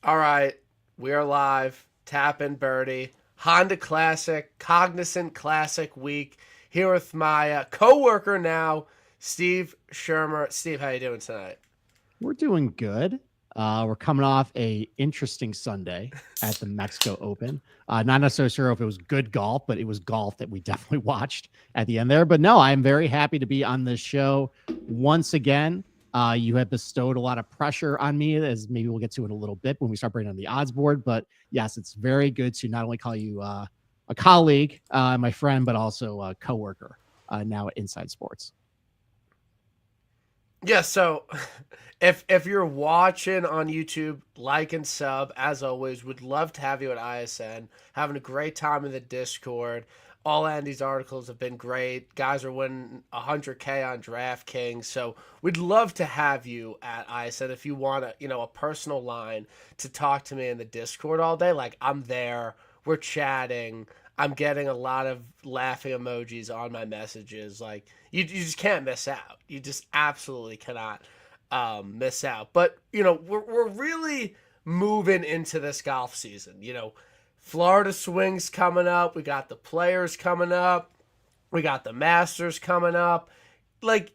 All right, we are live. Tap In Birdie, Honda Classic, Cognizant Classic week. Here with my co-worker now, Steve Schirmer. Steve, how you doing tonight? We're doing good. We're coming off a interesting Sunday at the Mexico Open. Not necessarily sure if it was good golf, but it was golf that we definitely watched at the end there. But no, I'm very happy to be on this show once again. You have bestowed a lot of pressure on me, as maybe we'll get to in a little bit when we start bringing on the odds board. But yes, it's very good to not only call you a colleague, my friend, but also a coworker now at Inside Sports. Yeah, so if you're watching on YouTube, like and sub as always. Would love to have you at ISN. Having a great time in the Discord. All Andy's articles have been great. Guys are winning 100K on DraftKings, so we'd love to have you at ISN if you want a personal line to talk to me in the Discord all day. Like I'm there, we're chatting. I'm getting a lot of laughing emojis on my messages. Like you just can't miss out. You just absolutely cannot miss out. But we're really moving into this golf season. Florida Swing's coming up. We got the Players coming up. We got the Masters coming up. Like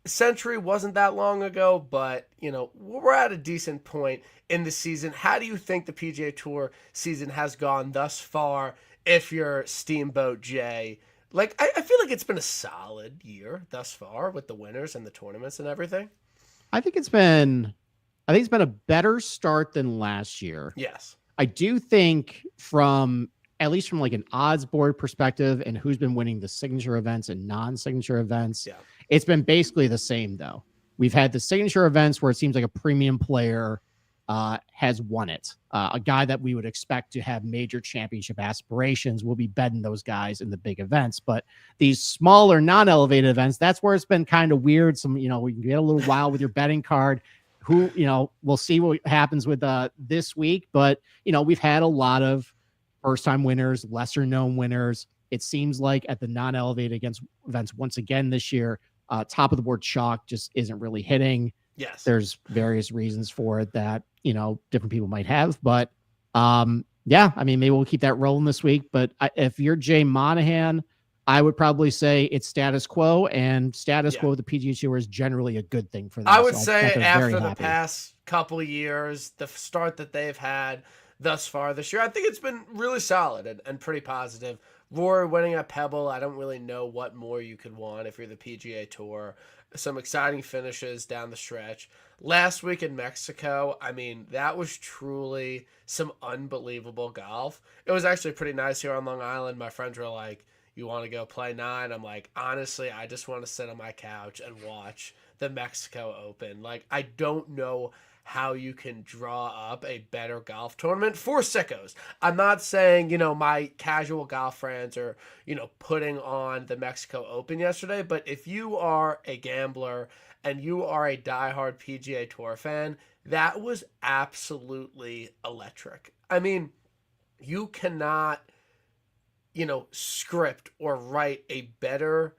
Century wasn't that long ago, but we're at a decent point in the season. How do you think the PGA Tour season has gone thus far? If you're Steamboat Jay, like I feel like it's been a solid year thus far with the winners and the tournaments and everything. I think it's been I think it's been a better start than last year. Yes. I do think from at least from like an odds board perspective and who's been winning the signature events and non-signature events, Yeah. it's been basically the same though. We've had the signature events where it seems like a premium player has won it. A guy that we would expect to have major championship aspirations will be betting those guys in the big events. But these smaller, non-elevated events, that's where it's been kind of weird. We can get a little wild with your betting card. We'll see what happens with this week. But, we've had a lot of first-time winners, lesser-known winners. It seems like at the non-elevated against events once again this year, top of the board chalk just isn't really hitting. Yes. There's various reasons for it that, different people might have. But maybe we'll keep that rolling this week. But if you're Jay Monahan, I would probably say it's status quo, and status quo with the PGA Tour is generally a good thing for them. I would say after the past couple of years, the start that they've had thus far this year, I think it's been really solid and pretty positive. Rory winning at Pebble, I don't really know what more you could want if you're the PGA Tour. Some exciting finishes down the stretch. Last week in Mexico, I mean, that was truly some unbelievable golf. It was actually pretty nice here on Long Island. My friends were like, you want to go play 9? I'm like, honestly, I just want to sit on my couch and watch the Mexico Open. Like, I don't know how you can draw up a better golf tournament for sickos. I'm not saying, my casual golf friends are, putting on the Mexico Open yesterday, but if you are a gambler and you are a diehard PGA Tour fan, that was absolutely electric. I mean, you cannot, script or write a better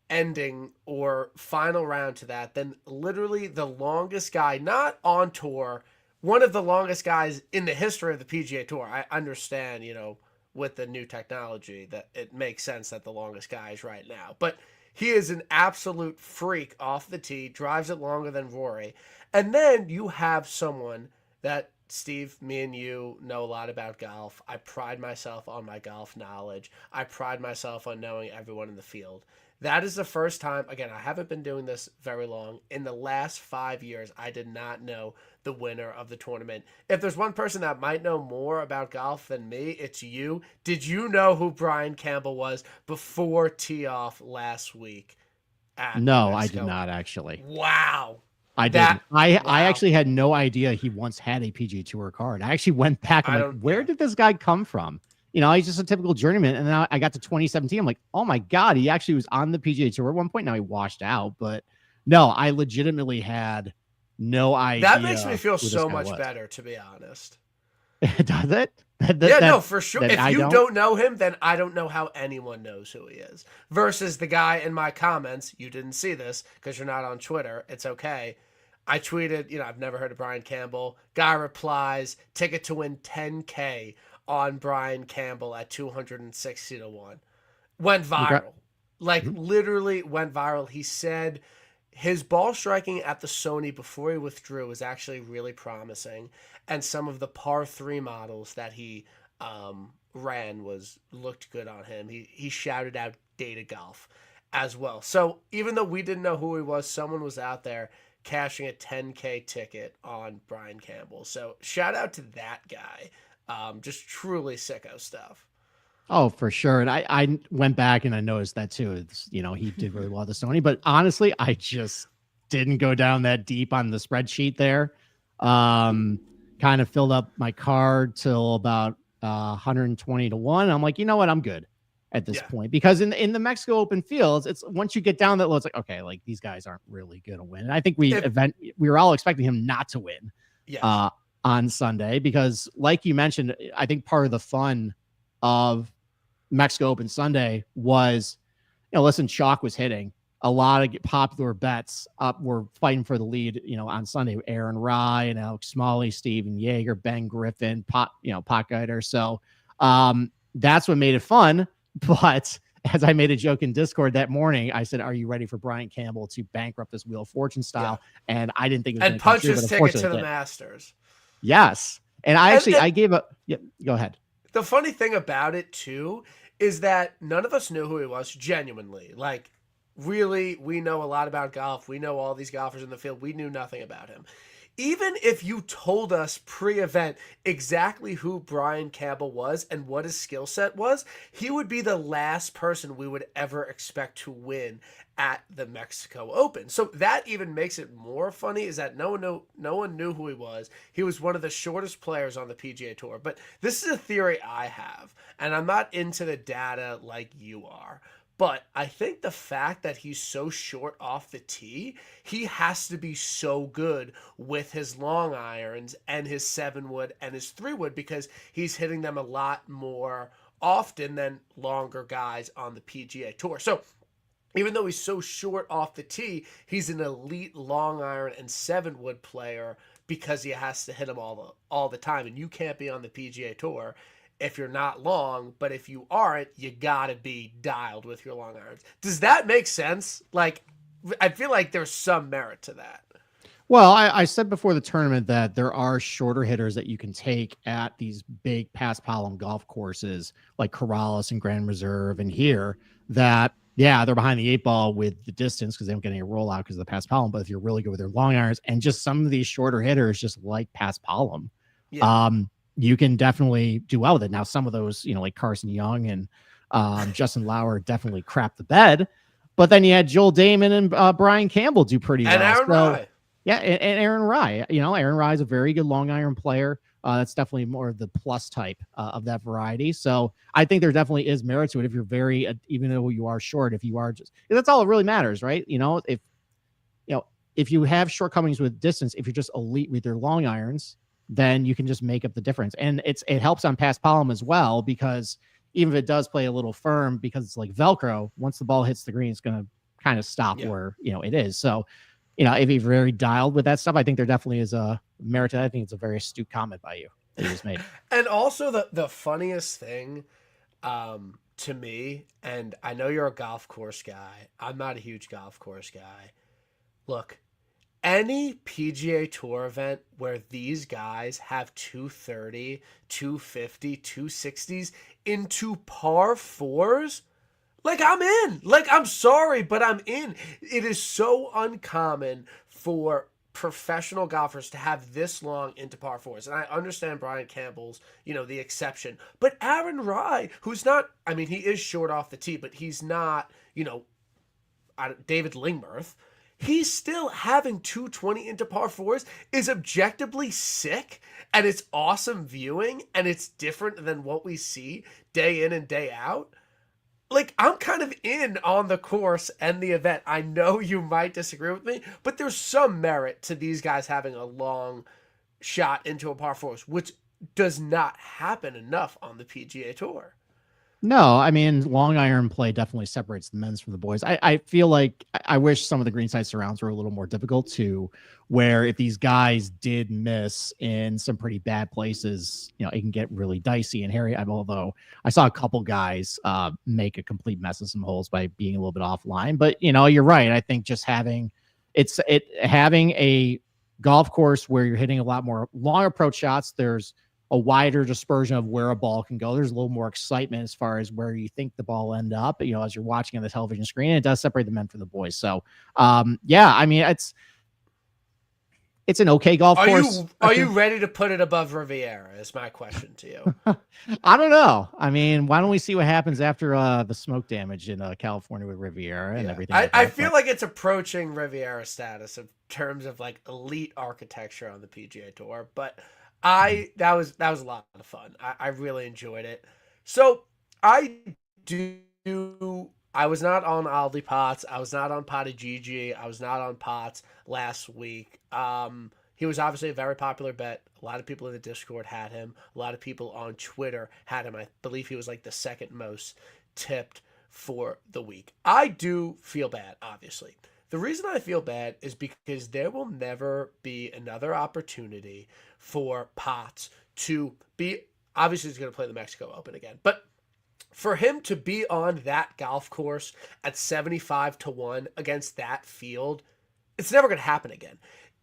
ending or final round to that than literally the longest guy, not on tour, one of the longest guys in the history of the PGA Tour. I understand, with the new technology that it makes sense that the longest guy is right now. But he is an absolute freak off the tee, drives it longer than Rory. And then you have someone that Steve, me and you know a lot about golf. I pride myself on my golf knowledge. I pride myself on knowing everyone in the field. That is the first time, again, I haven't been doing this very long. In the last 5 years, I did not know the winner of the tournament. If there's one person that might know more about golf than me, it's you. Did you know who Brian Campbell was before tee off last week at No, I did Mexico? not actually. Wow. I didn't. I actually had no idea he once had a PGA Tour card. I actually went back. I'm like, where did this guy come from? He's just a typical journeyman. And then I got to 2017. I'm like, oh my God, he actually was on the PGA Tour at one point. Now he washed out. But no, I legitimately had no idea. That makes me feel so much better, to be honest. Does it? No, for sure. If you don't know him, then I don't know how anyone knows who he is. Versus the guy in my comments, you didn't see this because you're not on Twitter. It's okay. I tweeted, I've never heard of Brian Campbell. Guy replies, ticket to win 10K on Brian Campbell at 260 to 1. Went Okay. viral. Like, literally went viral. He said his ball striking at the Sony before he withdrew was actually really promising. And some of the par 3 models that he ran looked good on him. He shouted out Data Golf as well. So even though we didn't know who he was, someone was out there cashing a 10K ticket on Brian Campbell. So shout out to that guy. Just truly sicko stuff. Oh, for sure. And I went back and I noticed that too. It's, he did really well at the Sony, but honestly, I just didn't go down that deep on the spreadsheet there. Kind of filled up my card till about 120 to 1. I'm like, you know what? I'm good at this point, because in the Mexico Open fields, it's once you get down that low, it's like, okay, like these guys aren't really going to win. And I think we were all expecting him not to win on Sunday, because like you mentioned, I think part of the fun of Mexico Open Sunday was, listen, chalk was hitting. A lot of popular bets were fighting for the lead, on Sunday. Aaron Rye and Alex Smalley, Steven Yeager, Ben Griffin, Potgeider. So that's what made it fun. But as I made a joke in Discord that morning, I said, "Are you ready for Brian Campbell to bankrupt this Wheel of Fortune style?" Yeah. And I didn't think it was and punch his ticket to the Masters. Yes, and I gave a. Yeah, go ahead. The funny thing about it too is that none of us knew who he was genuinely. Like, really, we know a lot about golf. We know all these golfers in the field. We knew nothing about him. Even if you told us pre-event exactly who Brian Campbell was and what his skill set was, he would be the last person we would ever expect to win at the Mexico Open. So that even makes it more funny, is that no one knew who he was. He was one of the shortest players on the PGA Tour. But this is a theory I have, and I'm not into the data like you are. But I think the fact that he's so short off the tee, he has to be so good with his long irons and his 7-wood and his 3-wood, because he's hitting them a lot more often than longer guys on the PGA Tour. So even though he's so short off the tee, he's an elite long iron and 7-wood player, because he has to hit them all the time. And you can't be on the PGA Tour if you're not long, but if you aren't, you gotta be dialed with your long irons. Does that make sense? Like, I feel like there's some merit to that. Well, I said before the tournament that there are shorter hitters that you can take at these big paspalum golf courses like Corrales and Grand Reserve and here, that, yeah, they're behind the 8 ball with the distance because they don't get any rollout because of the paspalum. But if you're really good with their long irons and just some of these shorter hitters just like paspalum, you can definitely do well with it. Now, some of those, like Carson Young and Justin Lowry definitely crapped the bed, but then you had Joel Damon and Brian Campbell do pretty well. And Aaron Rye. Yeah, and Aaron Rye. Aaron Rye is a very good long iron player. That's definitely more of the plus type of that variety. So I think there definitely is merit to it if you're very, even though you are short, if you are just, that's all that really matters, right? If you have shortcomings with distance, if you're just elite with your long irons, then you can just make up the difference. And it helps on paspalum as well, because even if it does play a little firm, because it's like Velcro, once the ball hits the green, it's going to kind of stop where, it is. So, if you're very dialed with that stuff, I think there definitely is a merit to that. I think it's a very astute comment by you that you just made. And also the funniest thing to me, and I know you're a golf course guy. I'm not a huge golf course guy. Look, any PGA Tour event where these guys have 230, 250, 260s into par 4s, like, I'm in. Like, I'm sorry, but I'm in. It is so uncommon for professional golfers to have this long into par 4s. And I understand Brian Campbell's, the exception. But Aaron Rye, who's not, he is short off the tee, but he's not, David Lingmerth. He's still having 220 into par 4s is objectively sick, and it's awesome viewing, and it's different than what we see day in and day out. Like, I'm kind of in on the course and the event. I know you might disagree with me, but there's some merit to these guys having a long shot into a par 4s, which does not happen enough on the PGA Tour. No, I mean, long iron play definitely separates the men's from the boys. I feel like I wish some of the greenside surrounds were a little more difficult to where if these guys did miss in some pretty bad places, it can get really dicey and hairy. Although I saw a couple guys make a complete mess of some holes by being a little bit offline. But you're right. I think just having having a golf course where you're hitting a lot more long approach shots, there's a wider dispersion of where a ball can go. There's a little more excitement as far as where you think the ball will end up, as you're watching on the television screen. It does separate the men from the boys. So, yeah, I mean, it's an okay golf course. Are you ready to put it above Riviera? Is my question to you. I don't know. I mean, why don't we see what happens after the smoke damage in California with Riviera and everything? I feel like it's approaching Riviera status in terms of like elite architecture on the PGA Tour, but that was a lot of fun. I really enjoyed it. So I was not on Aldi Potts. I was not on Potty Gigi. I was not on Potts last week. He was obviously a very popular bet. A lot of people in the Discord had him. A lot of people on Twitter had him. I believe he was like the second most tipped for the week. I do feel bad, obviously. The reason I feel bad is because there will never be another opportunity for Potts to be, obviously he's going to play the Mexico Open again, but for him to be on that golf course at 75-1 against that field, it's never going to happen again.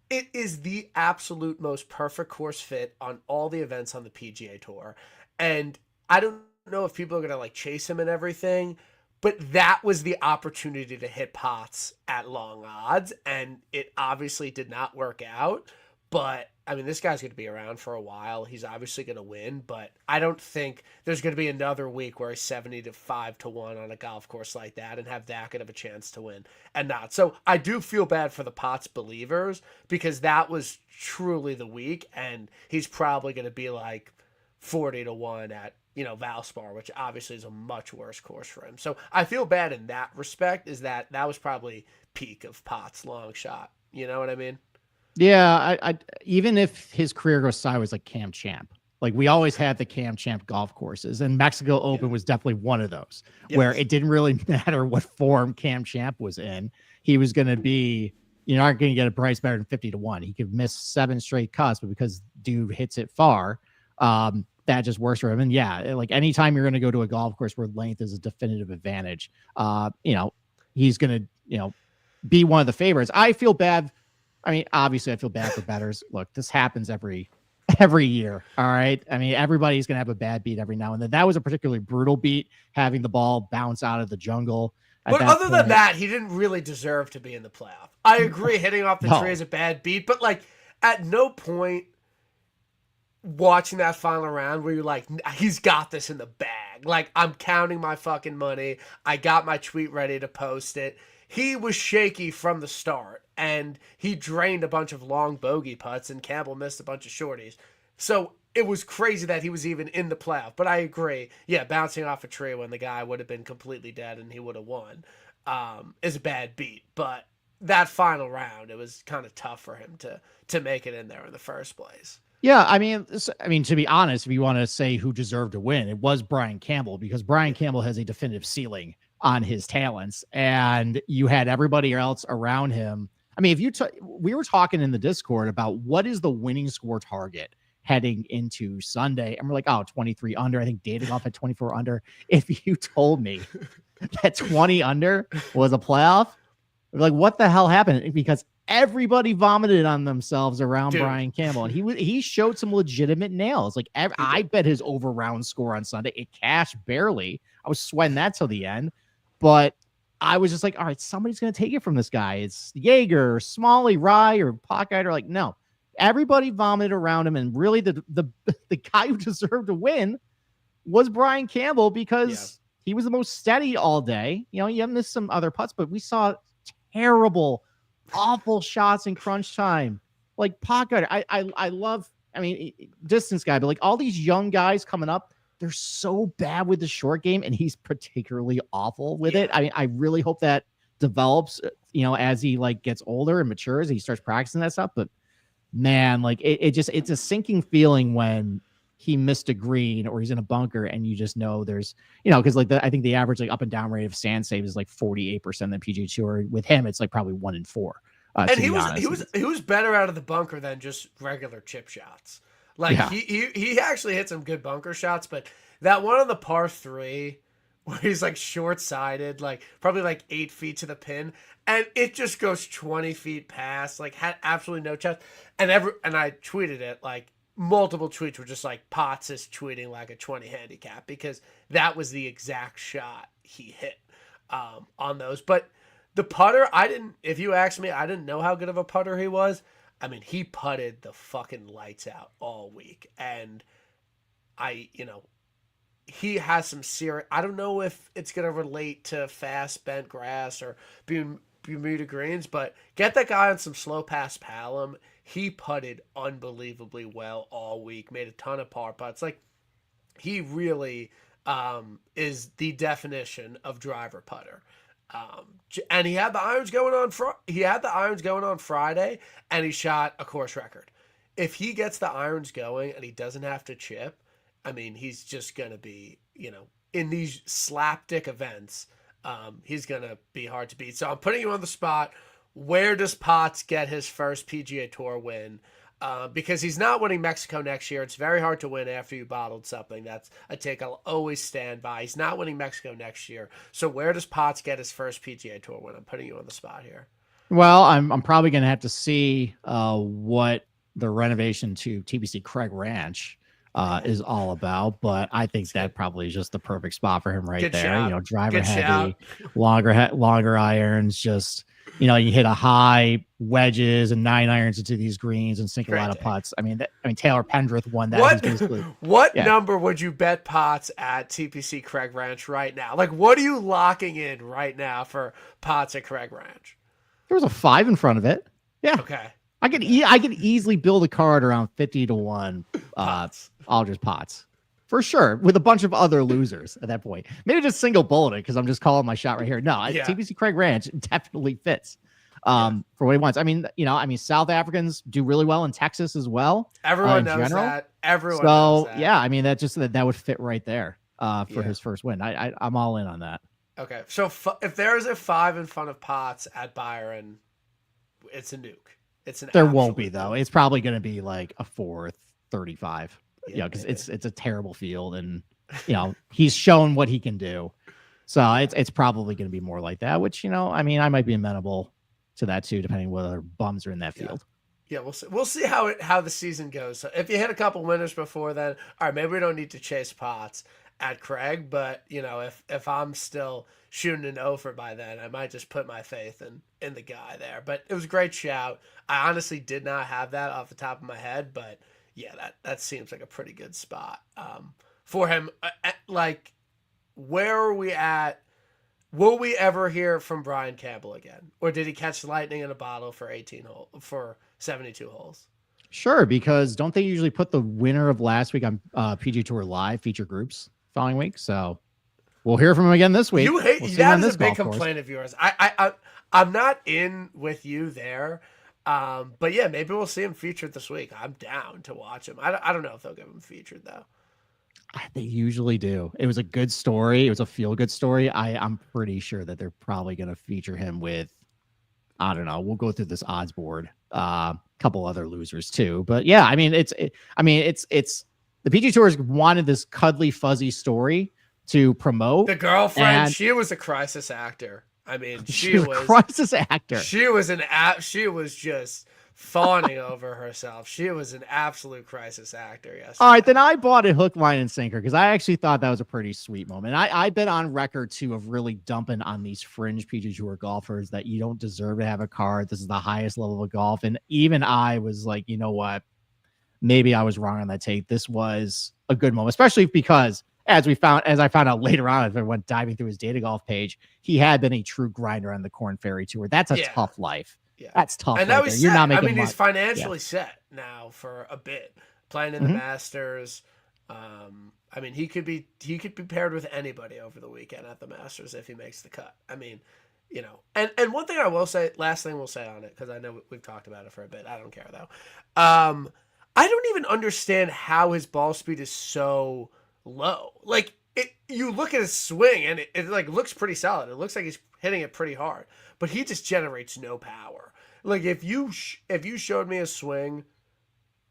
It is the absolute most perfect course fit on all the events on the PGA Tour. And I don't know if people are going to like chase him and everything, but that was the opportunity to hit Potts at long odds, and it obviously did not work out. But, I mean, this guy's going to be around for a while. He's obviously going to win, but I don't think there's going to be another week where he's 75-1 on a golf course like that and have that good of a chance to win and not. So I do feel bad for the Potts believers because that was truly the week, and he's probably going to be like 40-1 at Valspar, which obviously is a much worse course for him. So I feel bad in that respect, is that was probably peak of Potts' long shot. You know what I mean? Yeah, I even if his career goes sideways like Cam Champ, like we always had the Cam Champ golf courses, and Mexico Open was definitely one of those where it didn't really matter what form Cam Champ was in. He was going to be, you're not going to get a price better than 50-1. He could miss 7 straight cuts, but because dude hits it far, that just works for him. And yeah, like anytime you're going to go to a golf course where length is a definitive advantage, he's going to, be one of the favorites. I feel bad. I mean, obviously I feel bad for bettors. Look, this happens every year. All right. I mean, everybody's going to have a bad beat every now and then. That was a particularly brutal beat, having the ball bounce out of the jungle. But other than that, he didn't really deserve to be in the playoff. I agree. Hitting off the tree is a bad beat, but like at no point watching that final round where you're like, he's got this in the bag. Like, I'm counting my fucking money. I got my tweet ready to post it. He was shaky from the start, and he drained a bunch of long bogey putts, and Campbell missed a bunch of shorties. So it was crazy that he was even in the playoff. But I agree. Yeah, bouncing off a tree when the guy would have been completely dead and he would have won is a bad beat. But that final round, it was kind of tough for him to make it in there in the first place. Yeah, I mean, to be honest, if you want to say who deserved to win, it was Brian Campbell, because Brian Campbell has a definitive ceiling on his talents, and you had everybody else around him. I mean, we were talking in the Discord about what is the winning score target heading into Sunday, and we're like, 23 under. I think Davidoff had 24 under. If you told me that 20 under was a playoff, I'd be like, what the hell happened? Because everybody vomited on themselves around Brian Campbell, and he showed some legitimate nails. Like I bet his over round score on Sunday, it cashed barely. I was sweating that till the end, but I was just like, all right, somebody's going to take it from this guy. It's Jaeger, or Smalley, Rye, or Pockeyed. Like, no, everybody vomited around him, and really the guy who deserved to win was Brian Campbell, because he was the most steady all day. He had missed some other putts, but we saw terrible, awful shots in crunch time. Like Pocket, I love, I mean, distance guy, but like all these young guys coming up, they're so bad with the short game, and he's particularly awful with it. I mean, I really hope that develops, as he like gets older and matures, and he starts practicing that stuff. But man, like it's a sinking feeling when he missed a green or he's in a bunker, and you just know there's, because like I think the average like up and down rate of sand save is like 48% in the PGA Tour. With him, it's like probably 1 in 4. And to be honest, he was better out of the bunker than just regular chip shots. Like yeah. he actually hit some good bunker shots, but that one on the par 3 where he's like short-sided, like probably like 8 feet to the pin, and it just goes 20 feet past, like had absolutely no chance. And I tweeted it, like multiple tweets were just like Potts is tweeting like a 20 handicap because that was the exact shot he hit on those. But the putter, if you ask me, I didn't know how good of a putter he was. I mean, he putted the fucking lights out all week. And he has some serious, I don't know if it's going to relate to fast bent grass or Bermuda greens, but get that guy on some slow pass Palom. He putted unbelievably well all week, made a ton of par putts. Like, he really is the definition of driver putter. And he had the irons going on Friday, and he shot a course record. If he gets the irons going and he doesn't have to chip, I mean, he's just going to be, in these slapdick events, he's going to be hard to beat. So I'm putting you on the spot. Where does Potts get his first PGA Tour win? Because he's not winning Mexico next year. It's very hard to win after you bottled something. That's a take I'll always stand by. He's not winning Mexico next year. So where does Potts get his first PGA Tour win? I'm putting you on the spot here. Well, I'm probably going to have to see what the renovation to TPC Craig Ranch is all about, but I think that probably is just the perfect spot for him right Good there. shot. Driver Good heavy, shot. longer irons, just you hit a high wedges and 9 irons into these greens and sink a lot of putts. I mean, Taylor Pendrith won that. What number would you bet Potts at TPC Craig Ranch right now? Like, what are you locking in right now for Potts at Craig Ranch? There was a 5 in front of it. Yeah. Okay. I could easily build a card around 50 to 1. Aldridge Potts for sure, with a bunch of other losers at that point. Maybe just single bullet it because I'm just calling my shot right here. No, TPC Craig Ranch definitely fits for what he wants. I mean, South Africans do really well in Texas as well. Everyone knows that. Everyone knows that. Yeah, I mean, that would fit right there for his first win. I'm all in on that. Okay, so if there is a 5 in front of Potts at Byron, it's a nuke. There won't be though. It's probably going to be like a 435. Because it's a terrible field, and he's shown what he can do. So it's probably going to be more like that. Which I might be amenable to that too, depending what other bums are in that field. Yeah, we'll see how the season goes. So if you hit a couple winners before then, all right, maybe we don't need to chase Potts at Craig. But if I'm still shooting an over by then, I might just put my faith in the guy there. But it was a great shout. I honestly did not have that off the top of my head, but yeah, that seems like a pretty good spot for him. Like, where are we at? Will we ever hear from Brian Campbell again, or did he catch lightning in a bottle for 72 holes? Sure, because don't they usually put the winner of last week on PGA Tour Live feature groups following week? So we'll hear from him again this week. That is a big complaint of yours. I'm not in with you there. But yeah, maybe we'll see him featured this week. I'm down to watch him. I don't know if they'll get him featured though. They usually do. It was a good story. It was a feel-good story. I'm pretty sure that they're probably going to feature him with, I don't know. We'll go through this odds board. Couple other losers too. But yeah, I mean, it's the PGA Tour has wanted this cuddly, fuzzy story to promote. The girlfriend, she was a crisis actor. I mean, she was a crisis actor. She was just fawning over herself. She was an absolute crisis actor. Yes. All right, then I bought it hook, line, and sinker because I actually thought that was a pretty sweet moment. I've been on record too of really dumping on these fringe PGA Tour golfers that you don't deserve to have a card. This is the highest level of golf, and even I was like, you know what? Maybe I was wrong on that take. This was a good moment, especially because as I found out later on, as I went diving through his data golf page, he had been a true grinder on the Corn Ferry Tour. That's a tough life. Yeah. That's tough. And that was You're not making he's financially set now for a bit, playing in the Masters. I mean, he could be paired with anybody over the weekend at the Masters if he makes the cut. I mean, and one thing I will say, last thing we'll say on it, because I know we've talked about it for a bit. I don't care though. I don't even understand how his ball speed is so low. Like you look at his swing and it like looks pretty solid. It looks like he's hitting it pretty hard, but he just generates no power. Like if you showed me a swing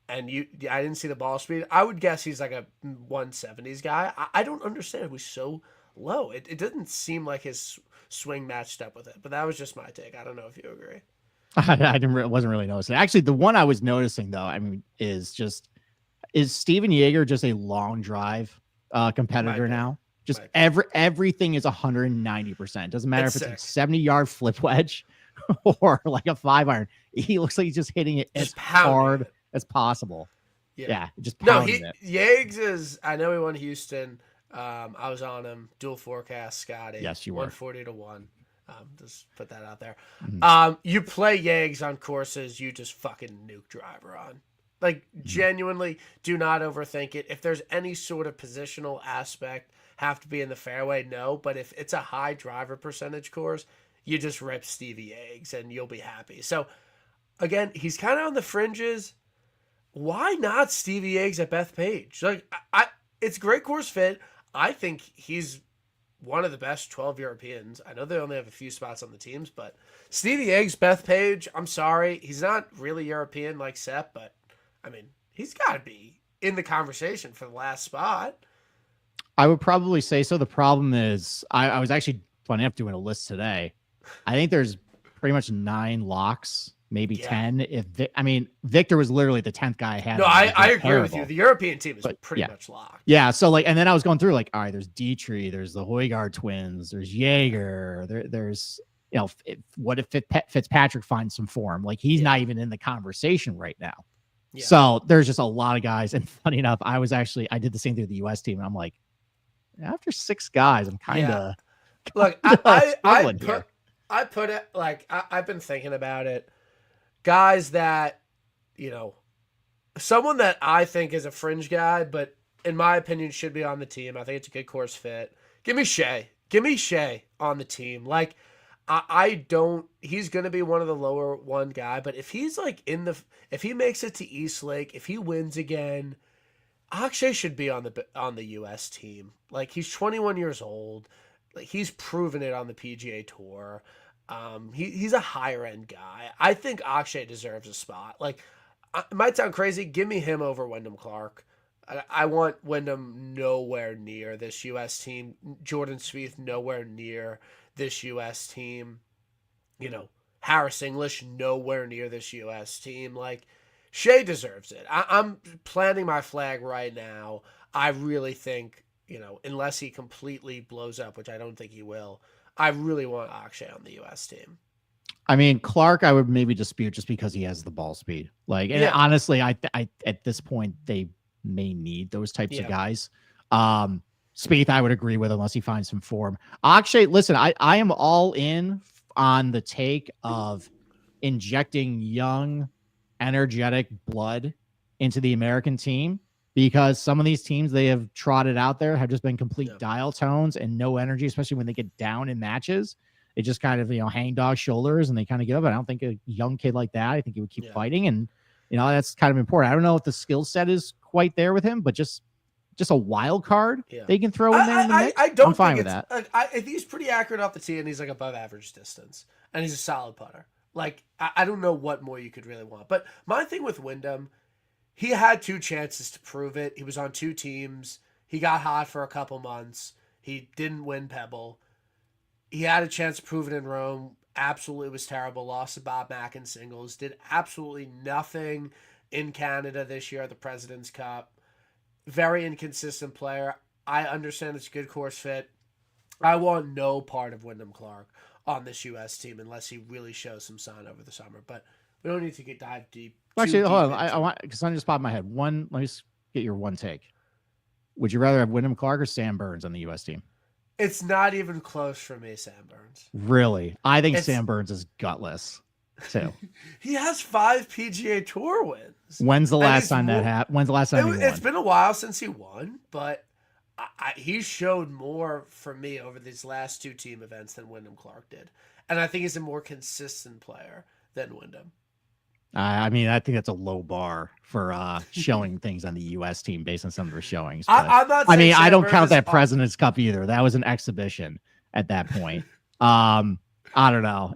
and I didn't see the ball speed, I would guess he's like a 170s guy. I don't understand it was so low. It didn't seem like his swing matched up with it, but that was just my take. I don't know if you agree. Wasn't really noticing. Actually, the one I was noticing though, I mean, is Steven Yeager just a long drive competitor now? Just everything is 190%. Doesn't matter if it's a 70-yard flip wedge or like a 5-iron. He looks like he's just hitting it as hard as possible. Yeah, just pounding it. Yeags is. I know he won Houston. I was on him. Dual forecast, Scotty. Yes, you were. 140 to 1. Just put that out there. Mm-hmm. You play Yeags on courses you just fucking nuke driver on. Like, genuinely, do not overthink it. If there's any sort of positional aspect, have to be in the fairway, no. But if it's a high driver percentage course, you just rip Stevie Yeags and you'll be happy. So, again, he's kind of on the fringes. Why not Stevie Yeags at Bethpage? Like, it's great course fit. I think he's one of the best 12 Europeans. I know they only have a few spots on the teams, but Stevie Yeags, Bethpage, I'm sorry. He's not really European like Sepp, but, I mean, he's got to be in the conversation for the last spot. I would probably say so. The problem is, I was actually, funny enough, doing a list today. I think there's pretty much 9 locks, maybe 10. Victor was literally the 10th guy I had. No, I agree with you. The European team is pretty much locked. Yeah, so like, and then I was going through like, all right, there's Dietrich, there's the Højgaard twins, there's Jaeger, there's, you know, what if Fitzpatrick finds some form? Like, he's not even in the conversation right now. Yeah. So there's just a lot of guys. And funny enough, I did the same thing with the US team, and I'm like, after 6 guys, I'm kind of look. I put it like I've been thinking about it. Guys that, you know, someone that I think is a fringe guy, but in my opinion should be on the team. I think it's a good course fit. Give me Shea. Give me Shea on the team. Like, he's going to be one of the lower one guy, but if he's like if he makes it to East Lake, if he wins again, Akshay should be on the US team. Like, he's 21 years old. Like, he's proven it on the PGA Tour. He's a higher end guy. I think Akshay deserves a spot. Like, it might sound crazy. Give me him over Wyndham Clark. I want Wyndham nowhere near this U.S. team. Jordan Spieth nowhere near this U.S. team. You know, Harris English nowhere near this U.S. team. Like, Shea deserves it. I'm planting my flag right now. I really think, you know, unless he completely blows up, which I don't think he will, I really want Akshay on the U.S. team. I mean, Clark, I would maybe dispute just because he has the ball speed. Like, and honestly, I at this point, they may need those types of guys. Spieth, I would agree with, unless he finds some form. Akshay, listen, I am all in on the take of injecting young, energetic blood into the American team, because some of these teams they have trotted out there have just been complete dial tones and no energy, especially when they get down in matches. It just kind of, you know, hang dog shoulders and they kind of give up. I don't think a young kid like that, I think he would keep fighting. And, you know, that's kind of important. I don't know if the skill set is quite there with him, but just a wild card they can throw in there in the mix. I'm fine with that. If he's pretty accurate off the tee and he's like above average distance and he's a solid putter, like, I don't know what more you could really want. But my thing with Wyndham, he had 2 chances to prove it. He was on 2 teams. He got hot for a couple months. He didn't win Pebble. He had a chance to prove it in Rome. Absolutely was terrible. Lost to Bob Mack in singles. Did absolutely nothing in Canada this year at the President's Cup. Very inconsistent player. I understand it's a good course fit. I want no part of Wyndham Clark on this U.S. team unless he really shows some sign over the summer. But we don't need to dive deep. Actually, hold on. I want, because something just popped in my head. Let me just get your one take. Would you rather have Wyndham Clark or Sam Burns on the U.S. team? It's not even close for me, Sam Burns. Really? I think Sam Burns is gutless, too. He has 5 PGA Tour wins. When's the last time that happened? When's the last time he won? It's been a while since he won, but he showed more for me over these last 2 team events than Wyndham Clark did. And I think he's a more consistent player than Wyndham. I mean, I think that's a low bar for showing things on the U.S. team based on some of their showings. But, I'm not. I mean, Sam I don't Burns count is that President's Cup either. That was an exhibition at that point. I don't know.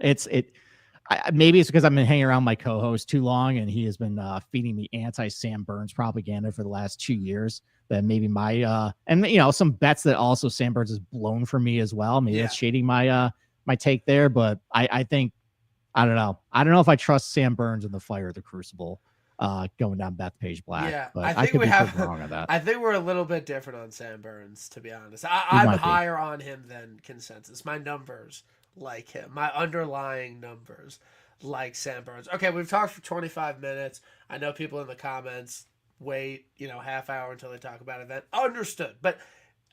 Maybe it's because I've been hanging around my co-host too long, and he has been feeding me anti-Sam Burns propaganda for the last 2 years. That maybe my and some bets that also Sam Burns has blown for me as well. Maybe that's shading my my take there, but I think I don't know. I don't know if I trust Sam Burns in the fire of the Crucible going down Bethpage Black. Yeah, but I think could we be have. wrong on that. I think we're a little bit different on Sam Burns, to be honest. We I'm might be. higher on him than consensus. My numbers like him. My underlying numbers like Sam Burns. Okay, we've talked for 25 minutes. I know people in the comments wait, half hour until they talk about it. Understood. But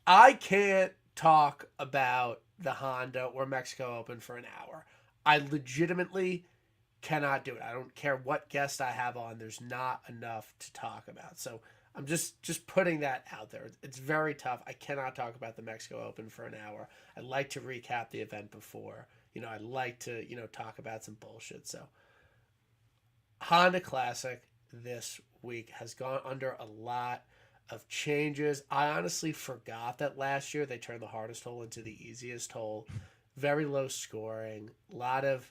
I can't talk about the Honda or Mexico Open for an hour. I legitimately cannot do it. I don't care what guest I have on. There's not enough to talk about. So I'm just putting that out there. It's very tough. I cannot talk about the Mexico Open for an hour. I'd like to recap the event before. I'd like to, talk about some bullshit. So Honda Classic this week has gone under a lot of changes. I honestly forgot that last year they turned the hardest hole into the easiest hole. Very low scoring. A lot of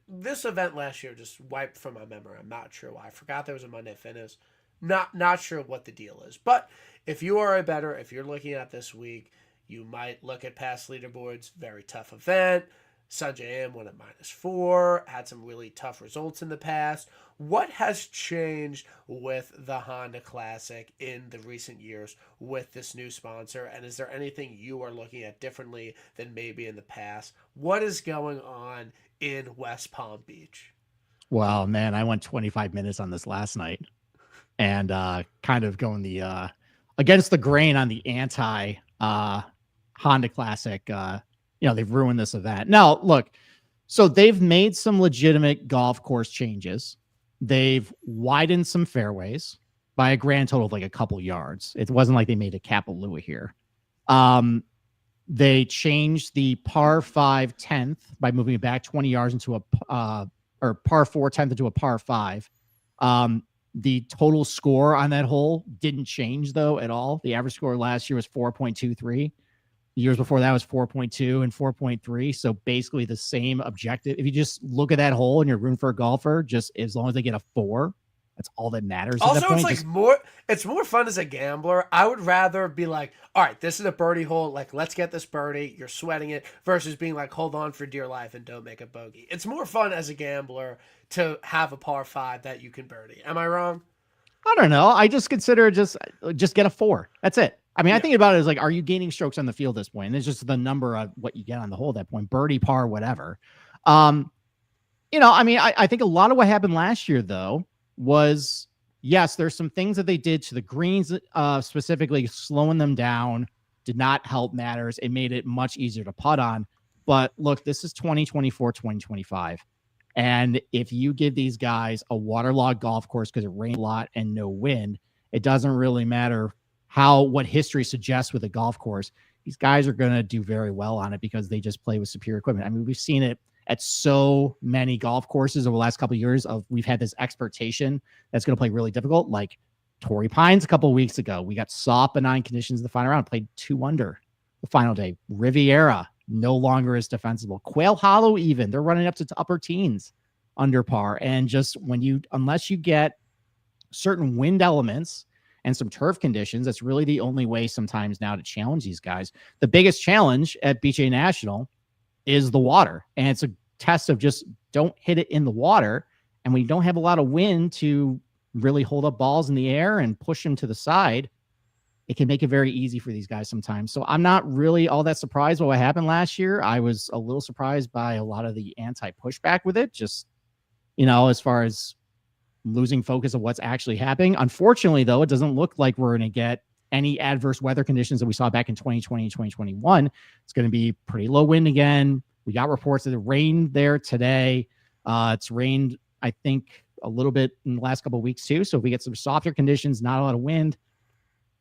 this event last year just wiped from my memory. I'm not sure why. I forgot there was a Monday finish. Not sure what the deal is. But if you are a bettor, if you're looking at this week, you might look at past leaderboards. Very tough event. Sanjay M won at -4, had some really tough results in the past. What has changed with the Honda Classic in the recent years with this new sponsor? And is there anything you are looking at differently than maybe in the past? What is going on in West Palm Beach? Well, man, I went 25 minutes on this last night and kind of going the against the grain on the anti Honda Classic. They've ruined this event. Now, look, so they've made some legitimate golf course changes. They've widened some fairways by a grand total of like a couple yards. It wasn't like they made a Kapalua here. They changed the par 5 10th by moving it back 20 yards into a or par 4 10th into a par 5. The total score on that hole didn't change though at all. The average score last year was 4.23. Years before that was 4.2 and 4.3. So basically the same objective. If you just look at that hole and you're rooting for a golfer, just as long as they get a 4, that's all that matters. Also, at that point. it's more fun as a gambler. I would rather be like, all right, this is a birdie hole. Like, let's get this birdie. You're sweating it versus being like, hold on for dear life and don't make a bogey. It's more fun as a gambler to have a par 5 that you can birdie. Am I wrong? I don't know. I just consider just get a 4. That's it. I mean, I think about it as like, are you gaining strokes on the field at this point? And it's just the number of what you get on the hole at that point, birdie, par, whatever. I mean, I think a lot of what happened last year, though, was, yes, there's some things that they did to the greens, specifically slowing them down, did not help matters. It made it much easier to putt on. But look, this is 2024, 2025. And if you give these guys a waterlogged golf course because it rained a lot and no wind, it doesn't really matter what history suggests with a golf course. These guys are going to do very well on it because they just play with superior equipment. I mean, we've seen it at so many golf courses over the last couple of years. We've had this expectation that's going to play really difficult. Like Torrey Pines a couple of weeks ago, we got soft benign conditions in the final round, played 2 under the final day. Riviera no longer is defensible. Quail Hollow, even they're running up to upper teens under par. And just unless you get certain wind elements and some turf conditions, that's really the only way sometimes now to challenge these guys. The biggest challenge at BJ National is the water. And it's a test of just don't hit it in the water. And when you don't have a lot of wind to really hold up balls in the air and push them to the side, it can make it very easy for these guys sometimes. So I'm not really all that surprised by what happened last year. I was a little surprised by a lot of the anti-pushback with it, just, as far as losing focus of what's actually happening. Unfortunately, though, it doesn't look like we're going to get any adverse weather conditions that we saw back in 2020 and 2021. It's going to be pretty low wind again. We got reports that it rained there today. It's rained, I think, a little bit in the last couple of weeks too. So if we get some softer conditions, not a lot of wind,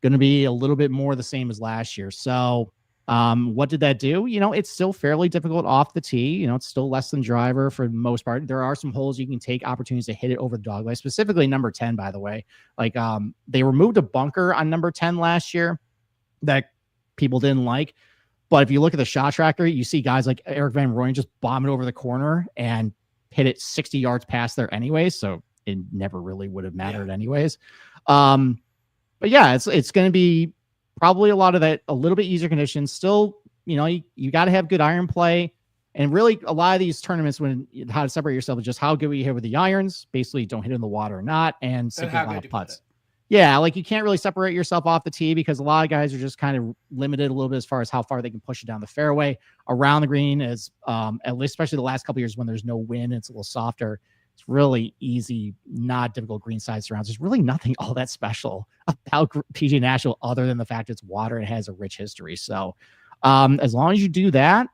going to be a little bit more the same as last year. So What did that do? It's still fairly difficult off the tee. It's still less than driver for the most part. There are some holes you can take opportunities to hit it over the dog leg, specifically number 10, by the way. Like, they removed a bunker on number 10 last year that people didn't like. But if you look at the shot tracker, you see guys like Eric Van Rooyen just bomb it over the corner and hit it 60 yards past there anyway. So it never really would have mattered anyways. But yeah, it's going to be probably a lot of that, a little bit easier conditions. Still, you got to have good iron play. And really, a lot of these tournaments, how to separate yourself is just how good we hit with the irons. Basically, don't hit in the water or not, and simply a lot of putts. Yeah, like you can't really separate yourself off the tee because a lot of guys are just kind of limited a little bit as far as how far they can push it down the fairway. Around the green is, at least especially the last couple of years when there's no wind, it's a little softer. It's really easy, not difficult greenside surrounds. There's really nothing all that special about PGA National other than the fact it's water and it has a rich history. So as long as you do that,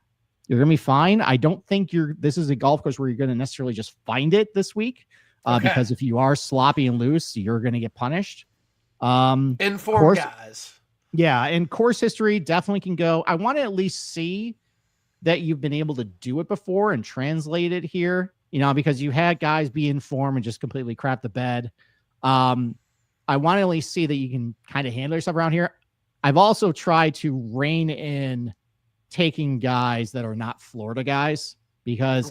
you're going to be fine. I don't think this is a golf course where you're going to necessarily just find it this week because if you are sloppy and loose, you're going to get punished. Informed guys. Yeah, and course history definitely can go. I want to at least see that you've been able to do it before and translate it here. Because you had guys be in form and just completely crap the bed. I want to at least see that you can kind of handle yourself around here. I've also tried to rein in taking guys that are not Florida guys because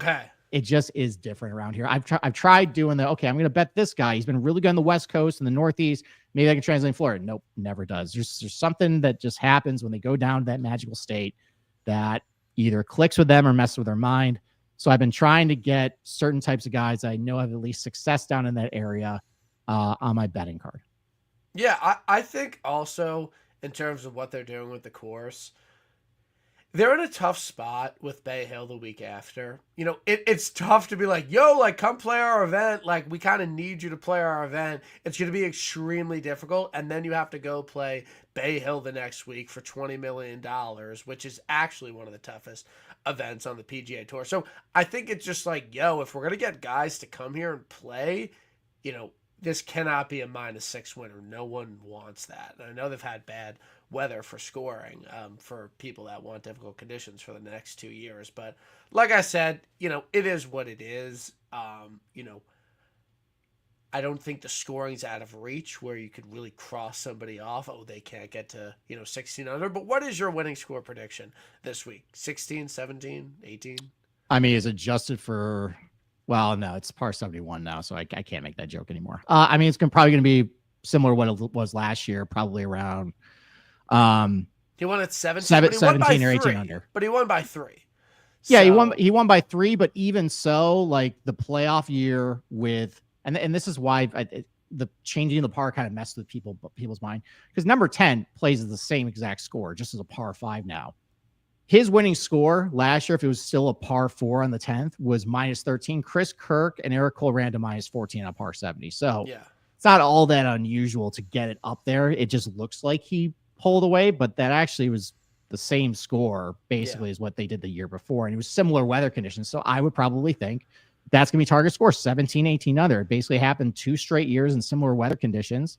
it just is different around here. I've tried doing the, okay, I'm going to bet this guy. He's been really good on the West Coast and the Northeast. Maybe I can translate in Florida. Nope, never does. There's something that just happens when they go down to that magical state that either clicks with them or messes with their mind. So I've been trying to get certain types of guys I know have at least success down in that area on my betting card. Yeah, I think also in terms of what they're doing with the course, they're in a tough spot with Bay Hill the week after. It's tough to be like, yo, like, come play our event. Like, we kind of need you to play our event. It's going to be extremely difficult. And then you have to go play Bay Hill the next week for $20 million, which is actually one of the toughest events on the PGA Tour. So I think it's just like, yo, if we're going to get guys to come here and play, this cannot be a -6 winner. No one wants that. And I know they've had bad weather for scoring for people that want difficult conditions for the next 2 years. But like I said, it is what it is. I don't think the scoring's out of reach where you could really cross somebody off. Oh, they can't get to, 16 under. But what is your winning score prediction this week? 16, 17, 18? I mean, it's adjusted for, well, no, it's par 71 now, so I can't make that joke anymore. I mean, it's probably going to be similar to what it was last year, probably around. He won at 17 or 18 under. But he won by 3. Yeah, he won by 3, but even so, like the playoff year with, and this is why the changing the par kind of messed with people's mind, because number 10 plays the same exact score, just as a par 5 now. His winning score last year, if it was still a par 4 on the 10th, was -13. Chris Kirk and Eric Cole ran to -14 on par 70. So it's not all that unusual to get it up there. It just looks like he pulled away, but that actually was the same score basically as what they did the year before. And it was similar weather conditions. So I would probably think that's going to be target score 17, 18 under. It basically happened 2 straight years in similar weather conditions.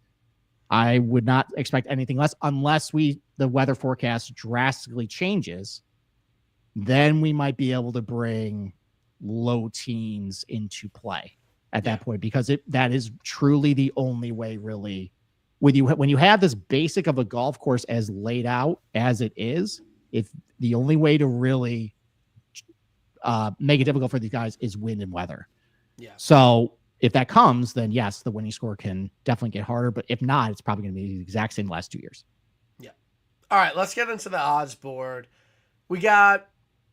I would not expect anything less unless the weather forecast drastically changes. Then we might be able to bring low teens into play at that point, because that is truly the only way really when you have this basic of a golf course as laid out as it is, if the only way to really make it difficult for these guys is wind and weather. Yeah. So if that comes, then yes, the winning score can definitely get harder. But if not, it's probably going to be the exact same last 2 years. Yeah. All right, let's get into the odds board. We got,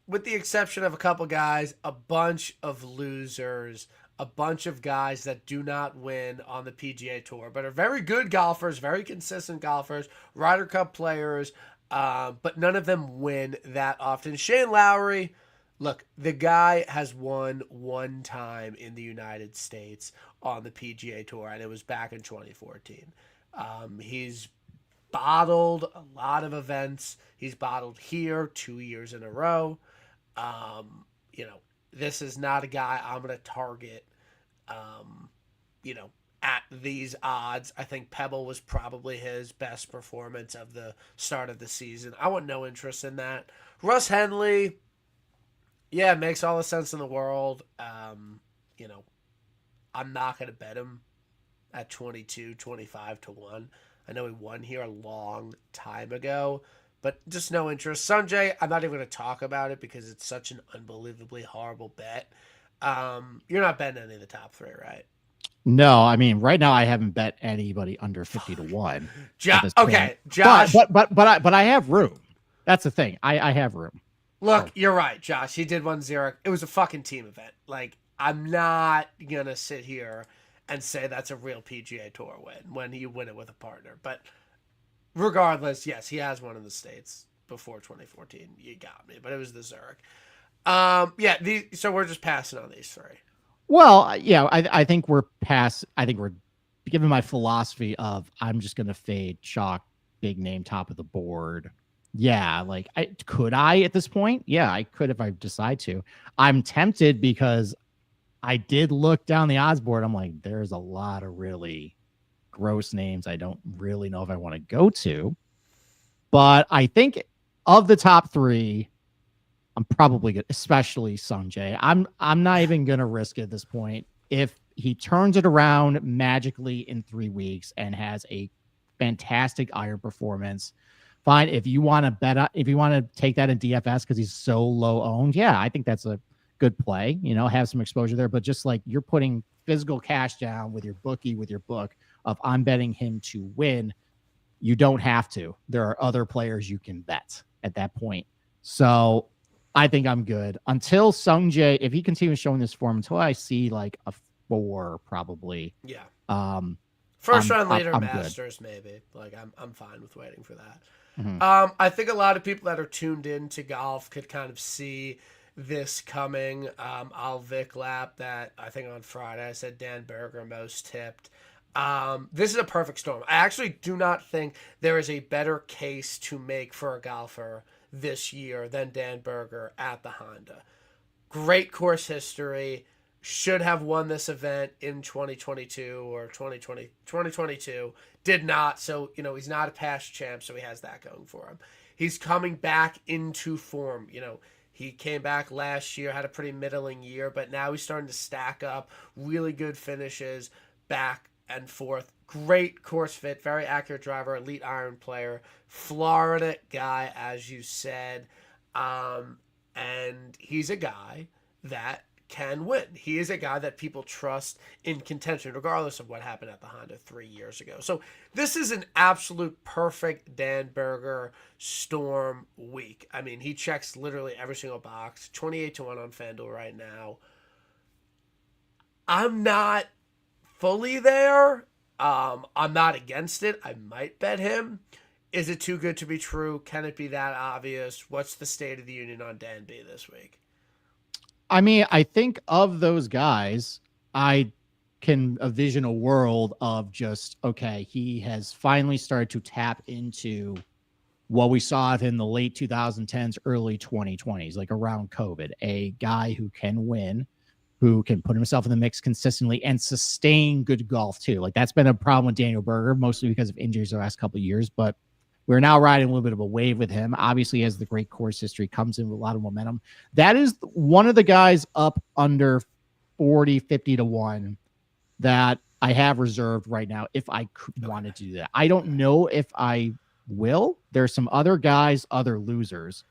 with the exception of a couple guys, a bunch of losers, a bunch of guys that do not win on the PGA Tour, but are very good golfers, very consistent golfers, Ryder Cup players, but none of them win that often. Shane Lowry, look, the guy has won one time in the United States on the PGA Tour, and it was back in 2014. He's bottled a lot of events. He's bottled here 2 years in a row. This is not a guy I'm going to target, at these odds. I think Pebble was probably his best performance of the start of the season. I want no interest in that. Russ Henley, yeah, it makes all the sense in the world. You know, I'm not going to bet him at 22, 25 to 1. I know he won here a long time ago, but just no interest. Sanjay, I'm not even going to talk about it because it's such an unbelievably horrible bet. You're not betting any of the top three, right? No, I mean, right now I haven't bet anybody under 50 to 1. Okay, Josh. But I have room. That's the thing. I have room. Look, you're right, Josh. He did 1-0. It was a fucking team event. Like, I'm not going to sit here and say that's a real PGA Tour win when you win it with a partner. But regardless, yes, he has one in the States before 2014. You got me. But it was the Zurich. So we're just passing on these three. Well, yeah, I think we're past. I think we're given my philosophy of I'm just going to fade chalk, big name, top of the board. Yeah, like could I at this point? Yeah, I could if I decide to. I'm tempted because I did look down the odds board. I'm like, there's a lot of really gross names I don't really know if I want to go to. But I think of the top three, I'm probably good, especially Sungjae. I'm not even gonna risk it at this point. If he turns it around magically in 3 weeks and has a fantastic iron performance, fine. If you want to if you want to take that in DFS because he's so low owned, yeah, I think that's a good play. You know, have some exposure there. But just like you're putting physical cash down with your bookie, with your book of I'm betting him to win, you don't have to. There are other players you can bet at that point. So I think I'm good until Sungjae. If he continues showing this form, until I see like a 4, probably. Yeah. First round leader, Masters, good. Maybe. Like I'm fine with waiting for that. Mm-hmm. I think a lot of people that are tuned in to golf could kind of see this coming. I'll Vic lap that I think on Friday I said Dan Berger most tipped. This is a perfect storm. I actually do not think there is a better case to make for a golfer this year than Dan Berger at the Honda. Great course history. Should have won this event in 2022 or 2022. Did not. So, he's not a past champ, so he has that going for him. He's coming back into form. He came back last year, had a pretty middling year, but now he's starting to stack up really good finishes back and forth. Great course fit, very accurate driver, elite iron player, Florida guy, as you said. And he's a guy that can win. He is a guy that people trust in contention, regardless of what happened at the Honda 3 years ago. So this is an absolute perfect Dan Berger storm week. I mean, he checks literally every single box. 28 to 1 on FanDuel right now. I'm not fully there. I'm not against it. I might bet him. Is it too good to be true? Can it be that obvious? What's the state of the union on Dan B this week? I mean, I think of those guys, I can envision a world of just, okay, he has finally started to tap into what we saw of him in the late 2010s, early 2020s, like around COVID, a guy who can win, who can put himself in the mix consistently and sustain good golf too. Like that's been a problem with Daniel Berger, mostly because of injuries the last couple of years, but we're now riding a little bit of a wave with him. Obviously, he has the great course history, comes in with a lot of momentum. That is one of the guys up under 40, 50 to 1 that I have reserved right now if I wanted to do that. I don't know if I will. There's some other guys, other losers,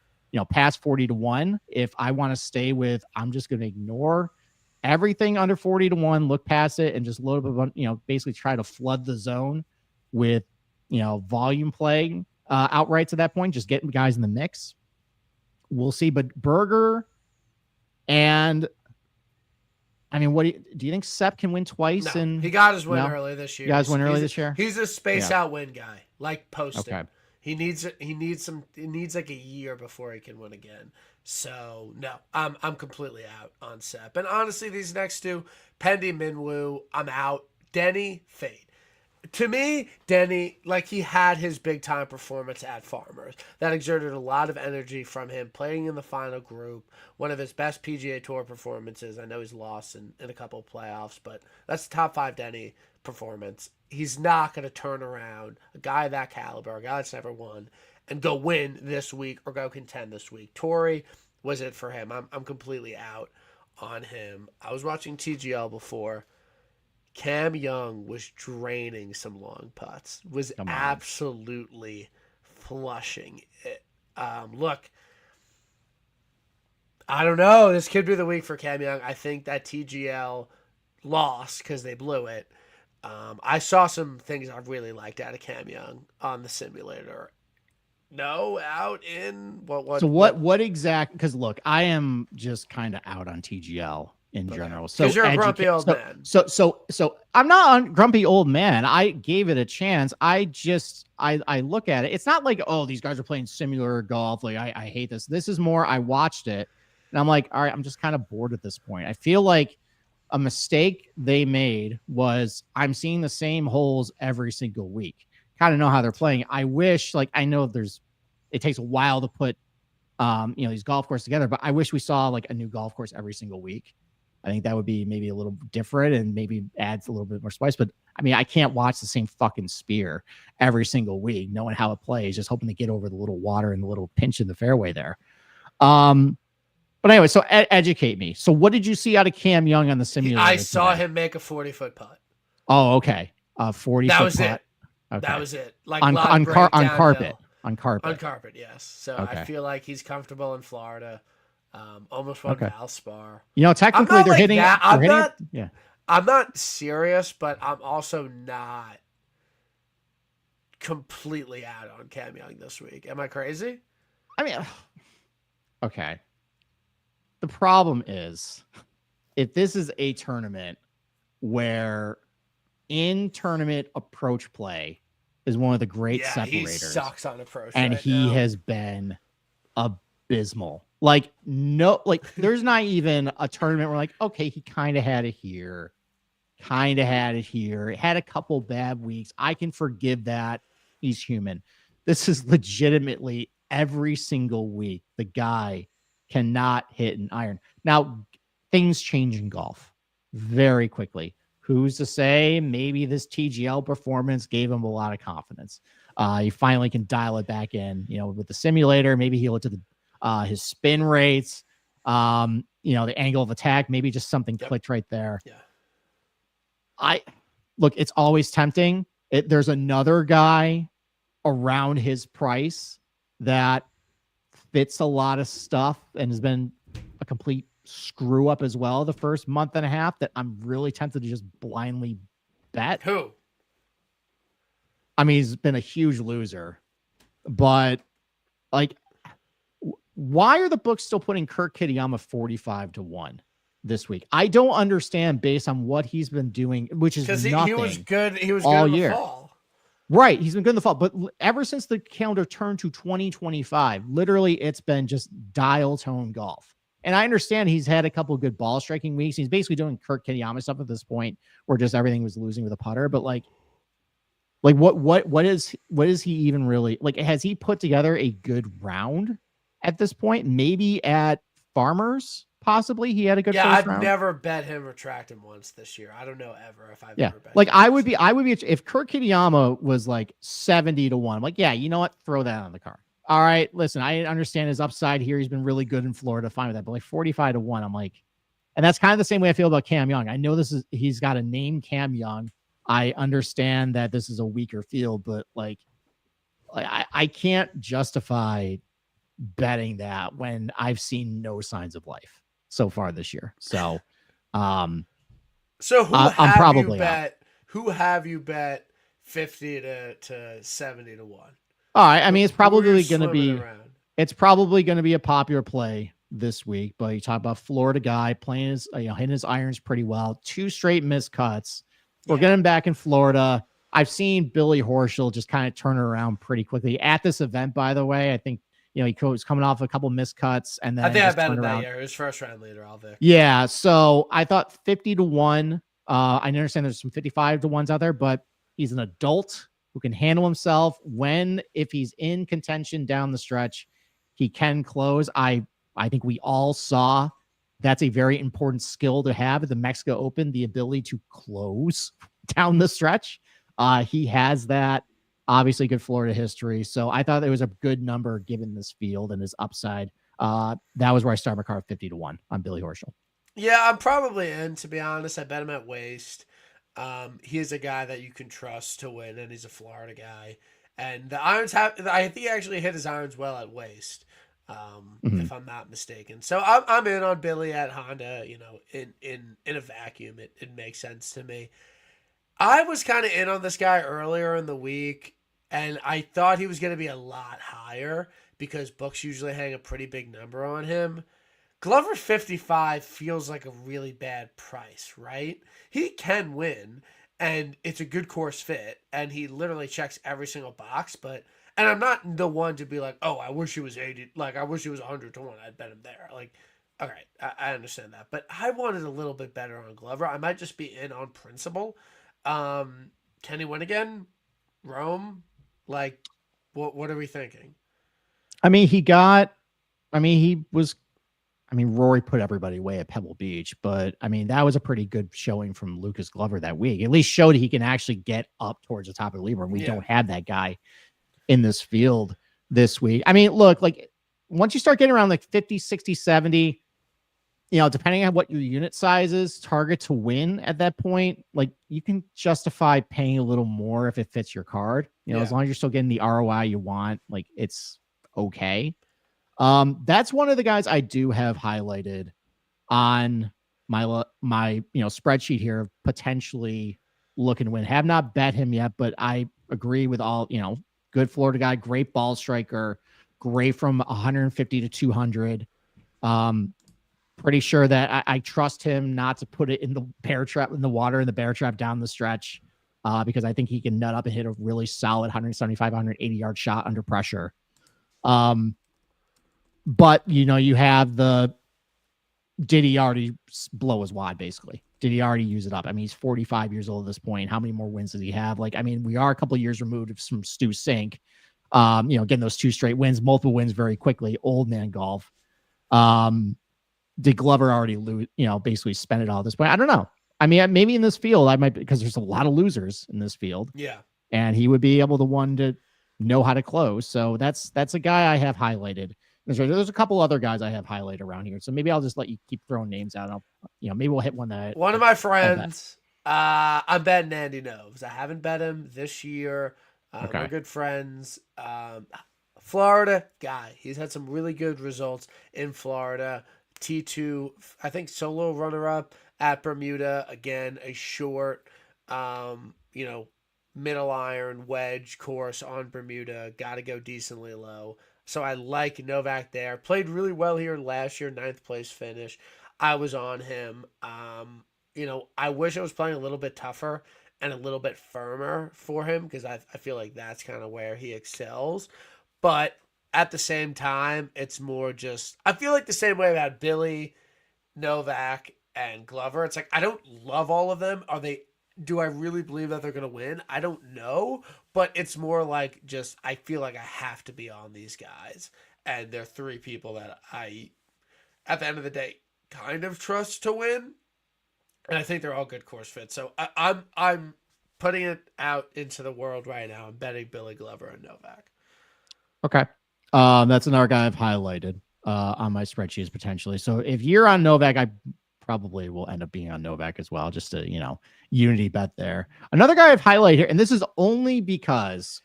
past 40 to 1. If I want to stay with, I'm just going to ignore everything under 40 to 1, look past it and just load up, basically try to flood the zone with, volume playing outright to that point, just getting guys in the mix. We'll see. But Berger and I mean, what do you think Sepp can win twice? No, and he got his win early this year. He got his win early this year. He's a space out win guy, like Poston. Okay. He needs like a year before he can win again. So no, I'm completely out on Sepp. And honestly, these next two, Pendy, Minwoo, I'm out. Denny, fade. To me, Denny, like he had his big time performance at Farmers. That exerted a lot of energy from him playing in the final group. One of his best PGA Tour performances. I know he's lost in a couple of playoffs, but that's the top 5 Denny performance. He's not going to turn around a guy of that caliber, a guy that's never won, and go win this week or go contend this week. Torrey was it for him. I'm completely out on him. I was watching TGL before. Cam Young was draining some long putts, was absolutely flushing it. Look, I don't know. This could be the week for Cam Young. I think that TGL lost because they blew it. I saw some things I really liked out of Cam Young on the simulator. No, out in what? So what exact? Because look, I am just kind of out on TGL in general. So because you're a grumpy old man. So I'm not a grumpy old man. I gave it a chance. I look at it. It's not like, oh, these guys are playing simulator golf. Like I hate this. This is more, I watched it and I'm like, all right, I'm just kind of bored at this point. I feel like a mistake they made was I'm seeing the same holes every single week. Kind of know how they're playing. I wish, like, I know it takes a while to put these golf courses together, but I wish we saw like a new golf course every single week. I think that would be maybe a little different and maybe adds a little bit more spice. But I mean, I can't watch the same fucking spear every single week, knowing how it plays, just hoping to get over the little water and the little pinch in the fairway there. But anyway, so educate me. So what did you see out of Cam Young on the simulator? I saw him make a 40-foot putt. Oh, okay. 40 that foot was putt. It. Okay. That was it. Like on carpet. On carpet, yes. So okay. I feel like he's comfortable in Florida. Almost won Valspar. Technically they're hitting. I'm not serious, but I'm also not completely out on Cam Young this week. Am I crazy? I mean, okay. The problem is, if this is a tournament where in-tournament approach play is one of the great separators. He sucks on approach, and he has been abysmal. Like, no, like there's not even a tournament where like, okay, he kind of had it here, had a couple bad weeks. I can forgive that. He's human. This is legitimately every single week. The guy cannot hit an iron. Now, things change in golf very quickly. Who's to say maybe this TGL performance gave him a lot of confidence. He finally can dial it back in, with the simulator. Maybe he looked at his spin rates, the angle of attack, maybe just something clicked right there. Yeah. It's always tempting. There's another guy around his price that fits a lot of stuff and has been a complete screw up as well the first month and a half that I'm really tempted to just blindly bet. Who? I mean, he's been a huge loser, but like, why are the books still putting Kirk Kitayama 45-1 this week? I don't understand based on what he's been doing, which is because nothing. He was good. He was all good in year. The fall. Right. He's been good in the fall, but ever since the calendar turned to 2025, literally it's been just dial tone golf. And I understand he's had a couple of good ball striking weeks. He's basically doing Kirk Kitayama stuff at this point where just everything was losing with a putter. But like what is he even really like? Has he put together a good round at this point? Maybe at Farmers, possibly he had a good first round. I've never bet him or tracked him once this year. I don't know ever if I've ever bet like him I would be if Kirk Kitayama was like 70-1. I'm like, yeah, you know what? Throw that on the card. All right, listen, I understand his upside here. He's been really good in Florida. Fine with that. But like 45-1, I'm like, and that's kind of the same way I feel about Cam Young. I know he's got a name, Cam Young. I understand that this is a weaker field, but like I can't justify betting that when I've seen no signs of life so far this year. So, who have you bet 50 to 70-1? All right. I mean, it's probably going to be a popular play this week, but you talk about Florida guy playing hitting his irons pretty well. 2 straight missed cuts. We're getting back in Florida. I've seen Billy Horschel just kind of turn it around pretty quickly at this event, by the way. I think, he was coming off a couple missed cuts and then I think I betted that year. His first round leader, Vic. Yeah. So I thought 50-1. I understand there's some 55-1s out there, but He's an adult who can handle himself if he's in contention down the stretch, he can close. I think we all saw that's a very important skill to have at the Mexico Open, the ability to close down the stretch. He has that. Obviously, good Florida history. So I thought it was a good number given this field and his upside. That was where I started my card 50-1 on Billy Horschel. Yeah, I'm probably in, to be honest. I bet him at waist. He is a guy that you can trust to win, and he's a Florida guy. And the irons I think he actually hit his irons well at waist, if I'm not mistaken. So I'm in on Billy at Honda. You know, in a vacuum, it makes sense to me. I was kind of in on this guy earlier in the week, and I thought he was going to be a lot higher because books usually hang a pretty big number on him. Glover 55 feels like a really bad price, right? He can win, and it's a good course fit, and he literally checks every single box, and I'm not the one to be like, oh, I wish he was 80, like, I wish he was 100-1, I'd bet him there. Like, all right, I understand that, but I wanted a little bit better on Glover. I might just be in on principle. Can he win again? Rome? Like, what are we thinking? Rory put everybody away at Pebble Beach, but that was a pretty good showing from Lucas Glover that week. At least showed he can actually get up towards the top of the leaderboard. We don't have that guy in this field this week. Look, like once you start getting around like 50, 60, 70, depending on what your unit size is, target to win at that point, like you can justify paying a little more if it fits your card. As long as you're still getting the ROI you want, like it's okay. That's one of the guys I do have highlighted on my spreadsheet here, potentially looking to win. Have not bet him yet, but I agree with all, good Florida guy, great ball striker, great from 150 to 200. Pretty sure that I trust him not to put it in the bear trap, in the water, in the bear trap down the stretch, because I think he can nut up and hit a really solid 175, 180 yard shot under pressure. But you have did he already blow his wad, basically? Did he already use it up? He's 45 years old at this point. How many more wins does he have? We are a couple of years removed from Stu Cink, getting those 2 straight wins, multiple wins very quickly, old man golf. Did Glover already lose, basically spend it all at this point? I don't know. Maybe in this field, I might, because there's a lot of losers in this field. Yeah. And he would be able to one to know how to close. So that's a guy I have highlighted. There's a couple other guys I have highlighted around here. So maybe I'll just let you keep throwing names out. I'll, maybe we'll hit one that one of my friends. I'm betting Andy Noves. I haven't bet him this year. Okay. We're good friends. Florida guy. He's had some really good results in Florida. T2, I think solo runner-up at Bermuda. Again, a short, middle iron wedge course on Bermuda. Got to go decently low. So I like Novak there. Played really well here last year, 9th place finish. I was on him. I wish I was playing a little bit tougher and a little bit firmer for him because I feel like that's kind of where he excels. But at the same time, it's more just, I feel like the same way about Billy, Novak, and Glover. It's like, I don't love all of them. Do I really believe that they're going to win? I don't know, but it's more like just, I feel like I have to be on these guys. And they're 3 people that I, at the end of the day, kind of trust to win. And I think they're all good course fits. So I'm putting it out into the world right now. I'm betting Billy, Glover, and Novak. Okay. That's another guy I've highlighted on my spreadsheets potentially. So if you're on Novak, I probably will end up being on Novak as well, just to, unity bet there. Another guy I've highlighted here, and this is only because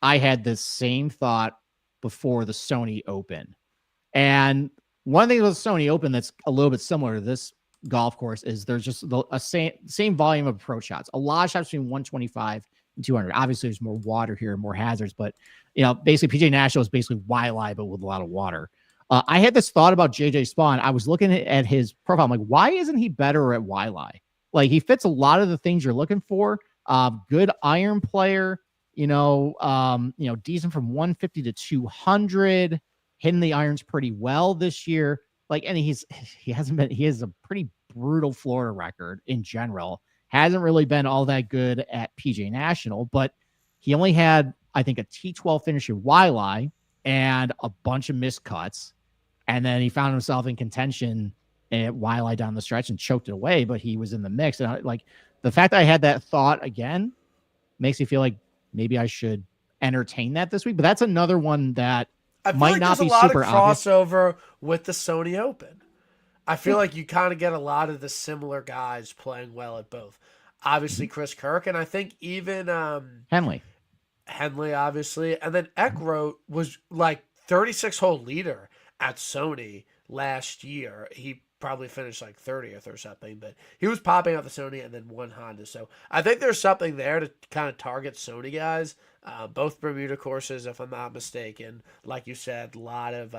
I had this same thought before the Sony Open. And one thing with the Sony Open that's a little bit similar to this golf course is there's just a same volume of approach shots. A lot of shots between 125 and 200. Obviously, there's more water here, more hazards, but basically PGA National is basically Waialae, but with a lot of water. I had this thought about JJ Spawn. I was looking at his profile. I'm like, why isn't he better at Waialae? Like, he fits a lot of the things you're looking for. Good iron player, decent from 150 to 200, hitting the irons pretty well this year. Like, and he has a pretty brutal Florida record in general. hasn't really been all that good at PGA National, but he only had, I think, a T12 finish at Waialae and a bunch of missed cuts. And then he found himself in contention at Waialae down the stretch and choked it away, but he was in the mix. And like the fact that I had that thought again makes me feel like maybe I should entertain that this week. But that's another one that I feel might like not there's be a lot super of obvious. crossover with the Sony Open. I feel like you kind of get a lot of the similar guys playing well at both. Obviously, Chris Kirk, and I think even Henley, obviously. And then Eckroat was like 36-hole leader at Sony last year. He probably finished like 30th or something, but he was popping out the Sony and then won Honda. So I think there's something there to kind of target Sony guys. Both Bermuda courses, if I'm not mistaken. Like you said, a lot of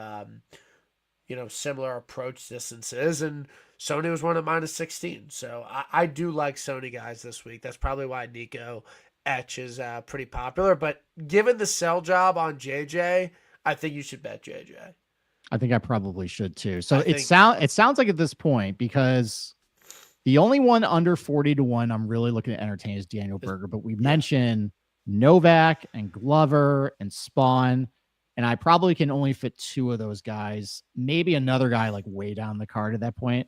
similar approach distances, and Sony was one at -16. So I do like Sony guys this week. That's probably why Nico Etch is pretty popular. But given the sell job on JJ, I think you should bet JJ. I think I probably should too. So it sounds like at this point, because the only one under 40-1 I'm really looking to entertain is Daniel Berger, but we mentioned Novak and Glover and Spawn, and I probably can only fit two of those guys, maybe another guy like way down the card at that point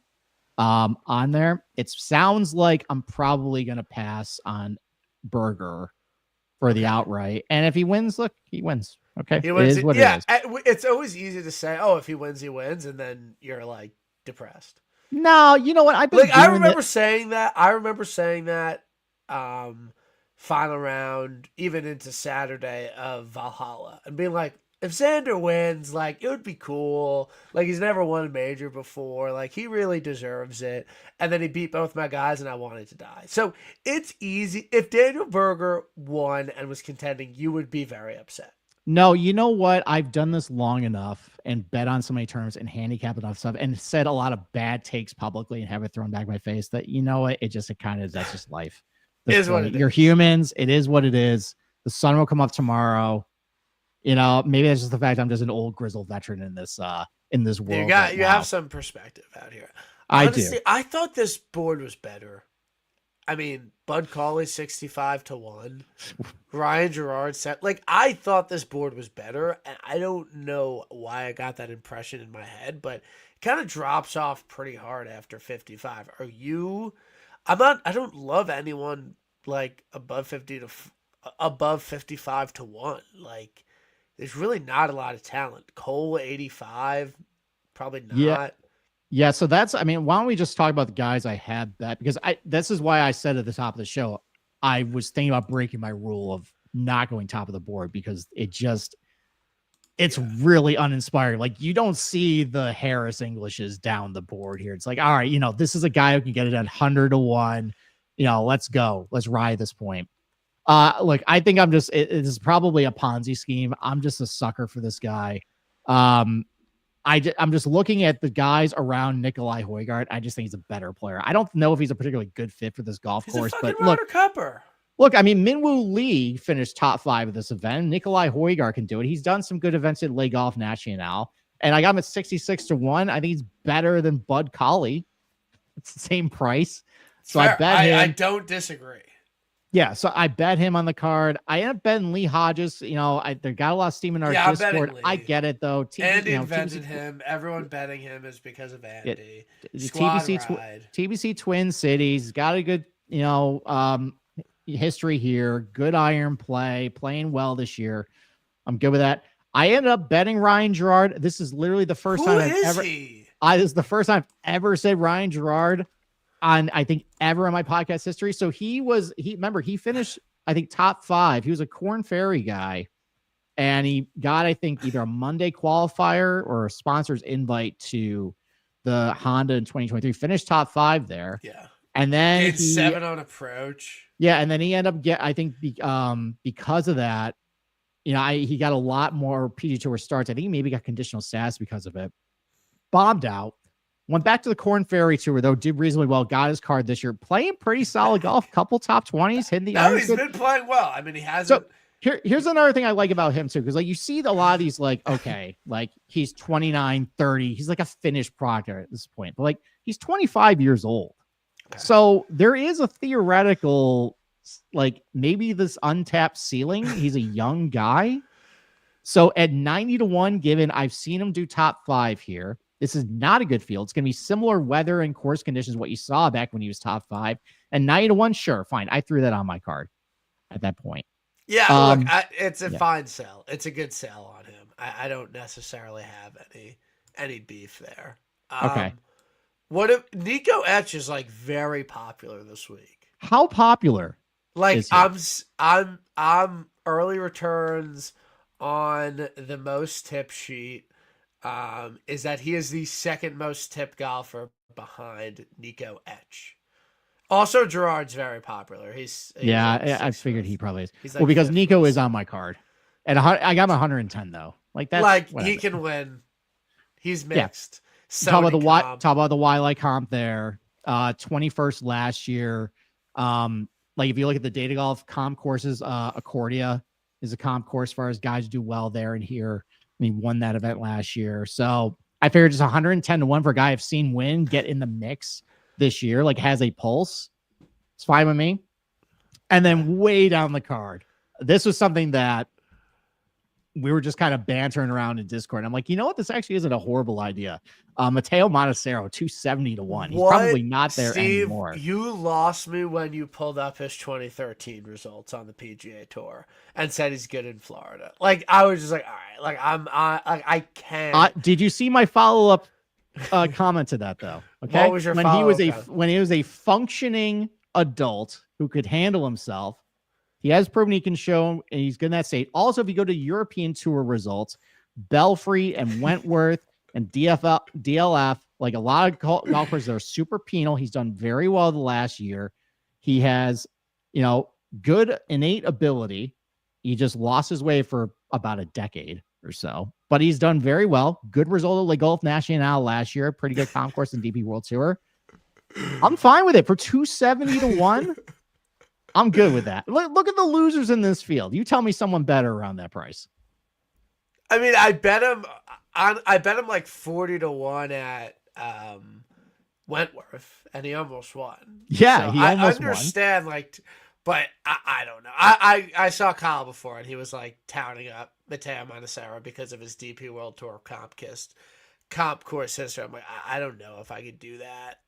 on there. It sounds like I'm probably going to pass on Berger for the outright. And if he wins, look, he wins. Okay. He wins. It is what it is. It's always easy to say, oh, if he wins, he wins. And then you're like depressed. No, you know what? I remember saying that. Final round, even into Saturday of Valhalla, and being like, if Xander wins, like, it would be cool. Like, he's never won a major before. Like, he really deserves it. And then he beat both my guys, and I wanted to die. So it's easy. If Daniel Berger won and was contending, you would be very upset. No, you know what? I've done this long enough and bet on so many terms and handicap enough stuff and said a lot of bad takes publicly and have it thrown back in my face that, you know what? That's just life. You're humans. It is what it is. The sun will come up tomorrow. You know, maybe that's just the fact I'm just an old grizzled veteran in this world. You have some perspective out here. Honestly, I thought this board was better. I mean, Bud Cauley 65-1, Ryan Gerard set. Like, I thought this board was better, and I don't know why I got that impression in my head, but it kind of drops off pretty hard after 55. Are you? I don't love anyone like above 55-1. Like, there's really not a lot of talent. Cole 85, probably not. Yeah, so why don't we just talk about the guys I had bet? Because this is why I said at the top of the show, I was thinking about breaking my rule of not going top of the board because it's really uninspiring. Like, you don't see the Harris Englishes down the board here. It's like, all right, this is a guy who can get it at 100-1. Let's go. Let's ride this point. Look, I think it is probably a Ponzi scheme. I'm just a sucker for this guy. I'm just looking at the guys around Nikolai Højgaard. I just think he's a better player. I don't know if he's a particularly good fit for this golf course, but look, I mean, Minwoo Lee finished top 5 of this event. Nikolai Højgaard can do it. He's done some good events at Le Golf National, and I got him at 66-1. I think he's better than Bud Cauley. It's the same price. So fair. I bet him. I don't disagree. Yeah, so I bet him on the card. I end up betting Lee Hodges. They got a lot of steam in our Discord. I get it though. Andy invented him. Everyone betting him is because of Andy. TBC Twin Cities got a good history here. Good iron play, playing well this year. I'm good with that. I ended up betting Ryan Gerard. This is literally the first time this is the first time I've ever said Ryan Gerard on, I think, ever in my podcast history. So he finished, I think, top 5. He was a Corn Ferry guy, and he got, I think, either a Monday qualifier or a sponsor's invite to the Honda in 2023. Finished top 5 there. Yeah. And then he had 7 on approach. Yeah. And then he ended up I think because of that, he got a lot more PGA Tour starts. I think he maybe got conditional status because of it. Bombed out. Went back to the Corn Ferry Tour, though, did reasonably well, got his card this year, playing pretty solid golf, couple top 20s, hitting the irons. He's been playing well. I mean, he hasn't. So here's another thing I like about him, too, because you see a lot of these, he's 29, 30. He's like a finished product at this point, but he's 25 years old. So there is a theoretical, like maybe this untapped ceiling. He's a young guy. So at 90-1, given I've seen him do top 5 here. This is not a good field. It's going to be similar weather and course conditions what you saw back when he was top 5. And 90-1, sure, fine. I threw that on my card at that point. Yeah, look, it's a fine sell. It's a good sell on him. I don't necessarily have any beef there. Okay. What if Nico Etch is like very popular this week? How popular? Like I'm early returns on the most tip sheet. Is that he is the second most tipped golfer behind Nico Etch. Also, Gerard's very popular. I figured he probably is. He's like because Nico is on my card, and I got him 110 though. Like that's like whatever. He can win. He's mixed. Yeah. Talk about the Wiley comp there. 21st last year. Like if you look at the data golf comp courses, Accordia is a comp course as far as guys do well there and here. And he won that event last year. So I figured just 110-1 for a guy I've seen win, get in the mix this year, like has a pulse. It's fine with me. And then way down the card, this was something that we were just kind of bantering around in Discord. I'm like, you know what? This actually isn't a horrible idea. Matteo Montecero, 270-1. He's probably not there anymore. You lost me when you pulled up his 2013 results on the PGA Tour and said he's good in Florida. Like I was just like, all right, like I can't. Did you see my follow-up comment to that though? Okay, what was your when he was a functioning adult who could handle himself. He has proven he can show, and he's good in that state. Also, if you go to European Tour results, Belfry and Wentworth and DLF, like a lot of golfers that are super penal. He's done very well the last year. He has, good innate ability. He just lost his way for about a decade or so, but he's done very well. Good result at Le Golf National last year. Pretty good comp course in DP World Tour. I'm fine with it for 270-1. I'm good with that. Look at the losers in this field. You tell me someone better around that price. I mean, I bet him like 40-1 at Wentworth, and he almost won. Yeah, so he almost understand, won. But I don't know. I saw Kyle before, and he was like touting up Matteo Montecero because of his DP World Tour comp course history. I'm like, I don't know if I could do that.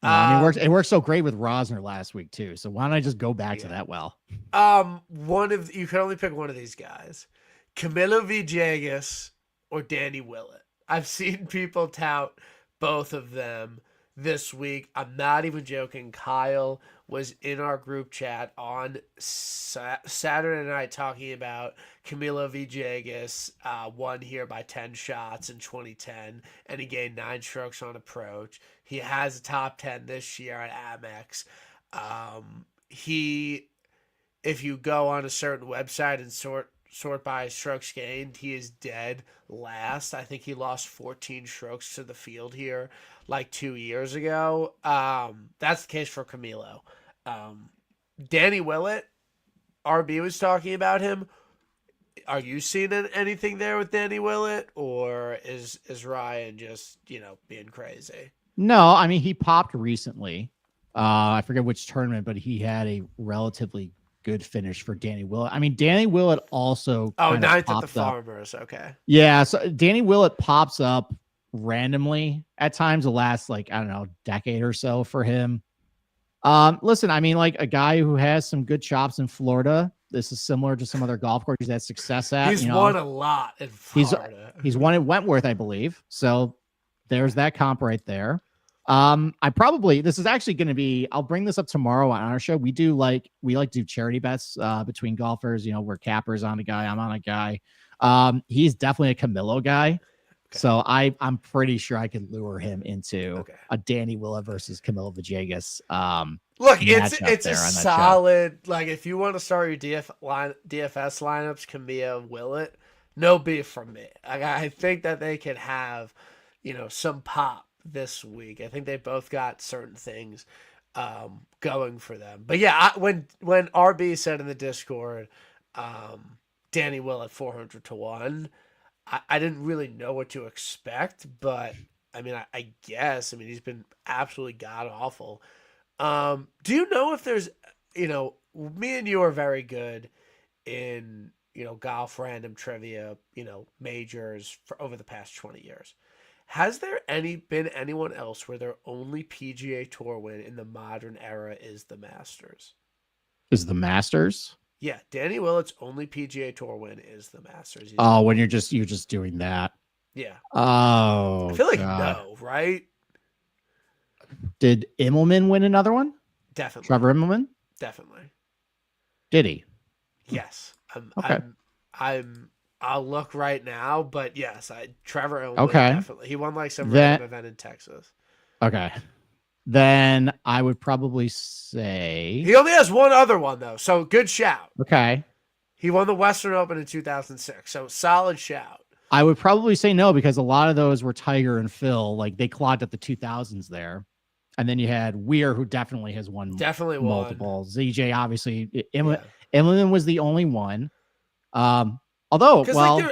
It worked so great with Rosner last week too. So why don't I just go back to that well? You can only pick one of these guys: Camilo Villegas or Danny Willett. I've seen people tout both of them this week. I'm not even joking. Kyle was in our group chat on Saturday night talking about Camilo Villegas won here by 10 shots in 2010, and he gained 9 strokes on approach. He has a top 10 this year at Amex. If you go on a certain website and sort by strokes gained, he is dead last. I think he lost 14 strokes to the field here like 2 years ago. That's the case for Camilo. Danny Willett, RB was talking about him. Are you seeing anything there with Danny Willett, or is Ryan just, being crazy? No, I mean, he popped recently. I forget which tournament, but he had a relatively good finish for Danny Willett. I mean, Danny Willett also ninth at the Farmers. Okay. Yeah, so Danny Willett pops up randomly at times the last, decade or so for him. Listen, I mean, like a guy who has some good chops in Florida. This is similar to some other golf courses he's had success at. He's won a lot in Florida. He's won at Wentworth, I believe. So there's that comp right there. This is actually going to be, I'll bring this up tomorrow on our show. We like to do charity bets, between golfers, where Capper's on a guy, I'm on a guy. He's definitely a Camilo guy. Okay. So I'm pretty sure I can lure him into a Danny Willett versus Camilo Villegas. Look, it's a solid, if you want to start your DFS lineups, Camilo Willett, no beef from me. I think that they could have, some pop this week. I think they both got certain things going for them. But yeah, when RB said in the Discord, Danny Willett 400-1, I didn't really know what to expect, but I mean, I guess, he's been absolutely god awful Do you know if there's, me and you are very good in, golf random trivia, majors for over the past 20 years. Has there been anyone else where their only PGA Tour win in the modern era is the Masters? Is the Masters? Yeah, Danny Willett's only PGA Tour win is the Masters. When you're just doing that. Yeah. Oh, I feel like God. no, right? Did Immelman win another one? Definitely. Trevor Immelman? Definitely. Did he? Yes. Okay. I'll look right now, but yes, Trevor Immelman, Okay. definitely. He won like some random event in Texas. Okay. Then I would probably say he only has one other one though, so good shout. Okay. He won the Western Open in 2006, so solid shout. I would probably say no because a lot of those were Tiger and Phil. Like they clogged up the 2000s there. And then you had Weir, who definitely has won multiple. ZJ, obviously. Immelman was the only one. Although, well,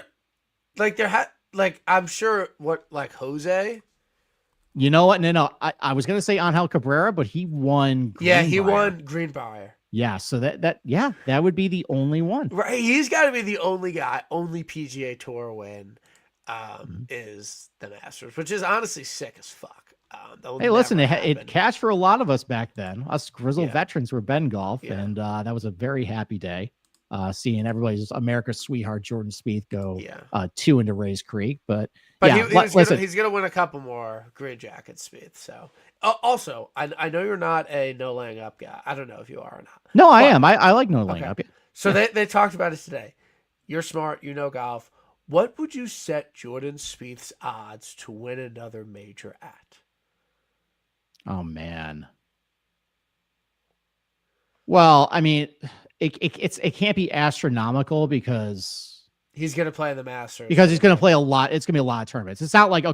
I'm sure Jose. You know what? No. I was gonna say Angel Cabrera, but he won. He won Greenbrier. Yeah, so that would be the only one. Right, he's got to be the only guy, only PGA Tour win, is the Masters, which is honestly sick as fuck. Hey, listen, it cashed for a lot of us back then. Us grizzled veterans were Ben Golf, and that was a very happy day. Seeing everybody's America's sweetheart Jordan Spieth go 2 into Rays Creek, but he's gonna win a couple more green jackets, Spieth. So also, I know you're not a no laying up guy. I don't know if you are or not. No, I am. I like no laying up. So they talked about it today. You're smart. You know golf. What would you set Jordan Spieth's odds to win another major at? Oh man. Well, I mean, it can't be astronomical because he's going to play the Masters. Because he's going to play a lot. It's going to be a lot of tournaments. It's not like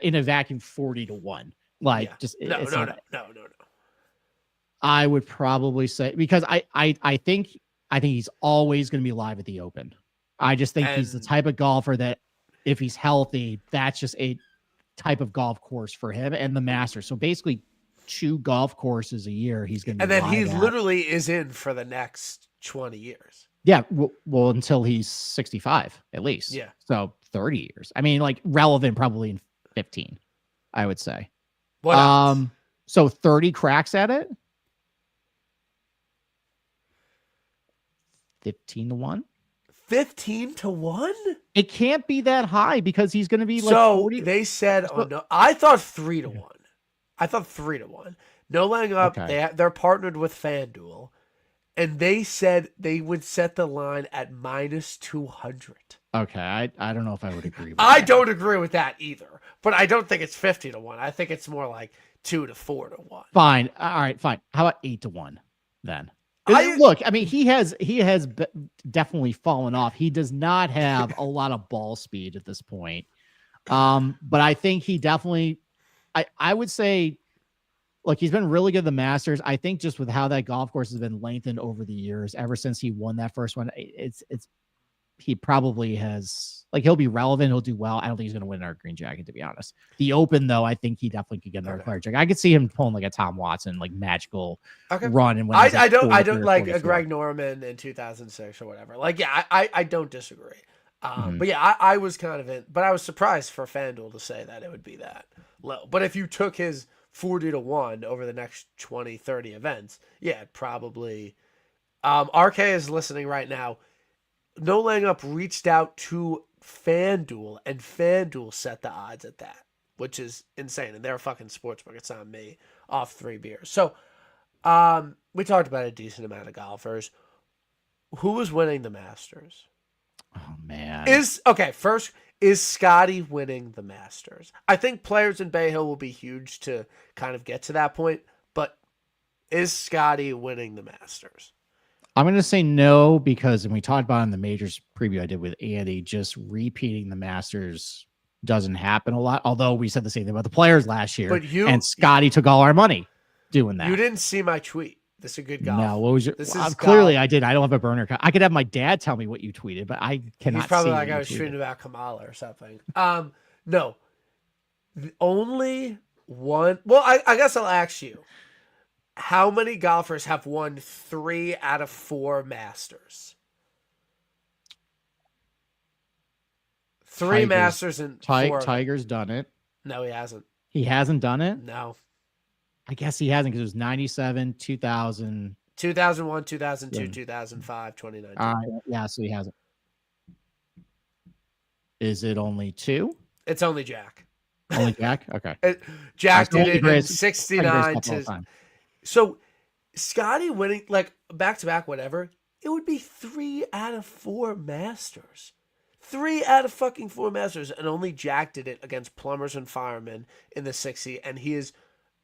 in a vacuum 40-1. No. I would probably say because I think he's always going to be live at the Open. I just think he's the type of golfer that if he's healthy, that's just a type of golf course for him and the Masters. So basically 2 golf courses a year he's going to be. And then he literally is in for the next 20 years. Yeah, well, until he's 65 at least. Yeah. So 30 years. I mean, like relevant probably in 15, I would say. What else? So 30 cracks at it. 15-1. 15-1? It can't be that high because he's going to be like 40. They said, I thought 3-1. I thought 3-1. No laying up. Okay. They're partnered with FanDuel, and they said they would set the line at -200. Okay, I don't know if I would agree with I that. don't agree with that either, but I don't think it's 50-1. I think it's more like 2 to 4 to 1. Fine. All right, fine. How about 8-1 then? Look, I mean, he has definitely fallen off. He does not have a lot of ball speed at this point. But I think he definitely, I would say, look, he's been really good at the Masters. I think just with how that golf course has been lengthened over the years, ever since he won that first one, he probably has, like, he'll be relevant. He'll do well. I don't think he's going to win our green jacket, to be honest. The Open, though, I think he definitely could get another player jacket. I could see him pulling like a Tom Watson, like magical run. And I don't like a Greg Norman in 2006 or whatever. Like, yeah, I don't disagree. But yeah, I was kind of in, but I was surprised for FanDuel to say that it would be that low. But if you took his 40-1 over the next 20, 30 events, yeah, probably. RK is listening right now. No Laying Up reached out to FanDuel, and FanDuel set the odds at that, which is insane. And they're a fucking sportsbook. It's not me off 3 beers. So we talked about a decent amount of golfers. Who was winning the Masters? Oh, man. First, is Scotty winning the Masters? I think players in Bay Hill will be huge to kind of get to that point, but is Scotty winning the Masters? I'm going to say no because, and we talked about in the majors preview I did with Andy, just repeating the Masters doesn't happen a lot. Although we said the same thing about the players last year, and Scotty took all our money doing that. You didn't see my tweet. This is a good golf. No, what was your? Clearly, I did. I don't have a burner. I could have my dad tell me what you tweeted, but I cannot. He's probably see like I was tweeting about Kamala or something. No, only one. Well, I guess I'll ask you. How many golfers have won 3 out of 4 Masters? 3 Masters and 4 of them. Tiger's done it. No, he hasn't. He hasn't done it? No. I guess he hasn't because it was 97, 2000. 2001, 2002, 2005, 2019. Yeah, so he hasn't. Is it only 2? It's only Jack. Only Jack? Okay. Jack did it in 69 to. So Scotty winning like back to back, whatever. It would be 3 out of 4 Masters. 3 out of fucking 4 Masters, and only Jack did it against plumbers and firemen in the 60. And he is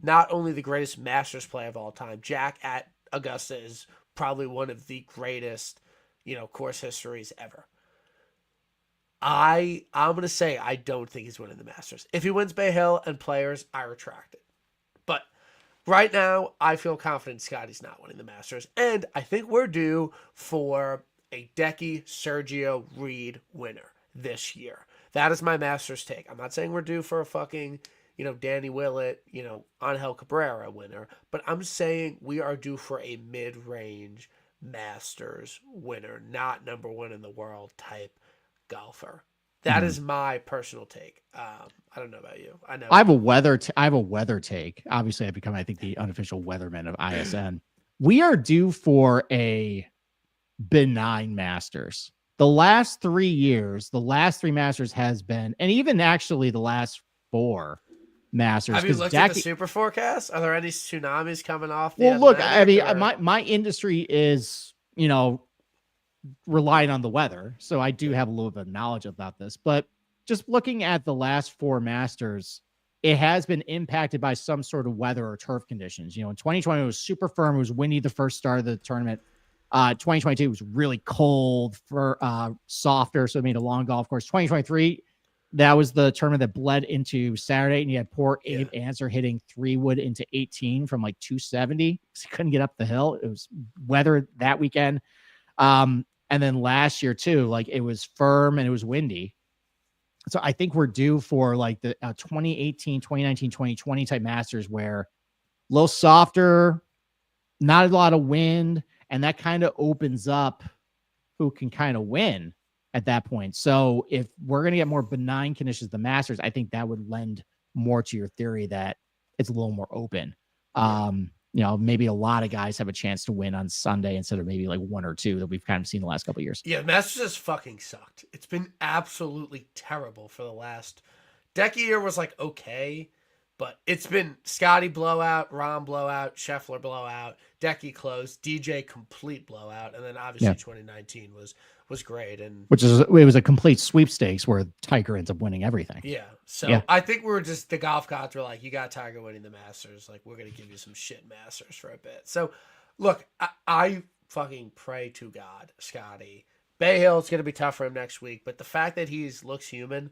not only the greatest Masters player of all time. Jack at Augusta is probably one of the greatest, course histories ever. I'm going to say I don't think he's winning the Masters. If he wins Bay Hill and Players, I retract it. But right now, I feel confident Scotty's not winning the Masters. And I think we're due for a Decky Sergio Reed winner this year. That is my Masters take. I'm not saying we're due for a fucking, Danny Willett, Angel Cabrera winner. But I'm saying we are due for a mid-range Masters winner, not number 1 in the world type golfer. That is my personal take. I don't know about you. I have a weather take. Obviously, I've become, I think, the unofficial weatherman of ISN. We are due for a benign Masters. The last 3 years, the last 3 Masters has been, and even actually the last 4 Masters. Have you looked at the super forecast? Are there any tsunamis coming off? Look, I mean, my industry is, relying on the weather. So I do have a little bit of knowledge about this, but just looking at the last 4 Masters, it has been impacted by some sort of weather or turf conditions. In 2020, it was super firm. It was windy the first start of the tournament. 2022 was really cold for softer. So it made a long golf course. 2023, that was the tournament that bled into Saturday, and you had poor Abe Answer hitting 3-wood into 18 from like 270. He couldn't get up the hill. It was weather that weekend. And then last year too, like it was firm and it was windy. So I think we're due for like the 2018, 2019, 2020 type Masters where a little softer, not a lot of wind, and that kind of opens up who can kind of win at that point. So if we're going to get more benign conditions, the Masters, I think that would lend more to your theory that it's a little more open. Maybe a lot of guys have a chance to win on Sunday instead of maybe like 1 or 2 that we've kind of seen the last couple of years. Yeah, Masters has fucking sucked. It's been absolutely terrible for the last Decky year was like okay, but it's been Scotty blowout, Rom blowout, Scheffler blowout, Decky close, DJ complete blowout, and then obviously 2019 was great, and it was a complete sweepstakes where Tiger ends up winning everything. Yeah. So I think we're just the golf gods were like, you got Tiger winning the Masters, like we're gonna give you some shit Masters for a bit. So look, I fucking pray to God, Scotty. Bay Hill's gonna be tough for him next week, but the fact that looks human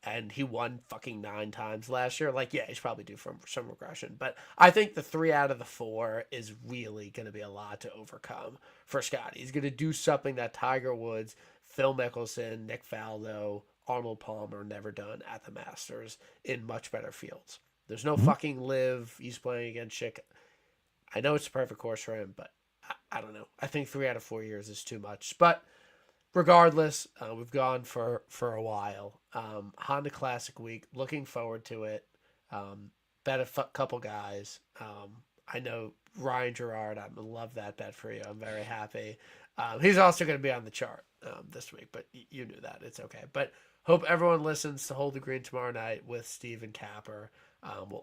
and he won fucking 9 times last year, like he's probably due for some regression. But I think the 3 out of the 4 is really gonna be a lot to overcome for Scotty. He's gonna do something that Tiger Woods, Phil Mickelson, Nick Faldo, Arnold Palmer never done at the Masters in much better fields. There's no fucking live. He's playing against Chick. I know it's a perfect course for him, but I don't know. I think 3 out of 4 years is too much. But regardless, we've gone for a while. Honda Classic Week. Looking forward to it. Bet a couple guys. I know Ryan Gerard. I love that bet for you. I'm very happy. He's also going to be on the chart this week, but you knew that. It's okay. But hope everyone listens to Hold the Green tomorrow night with Steve and Capper.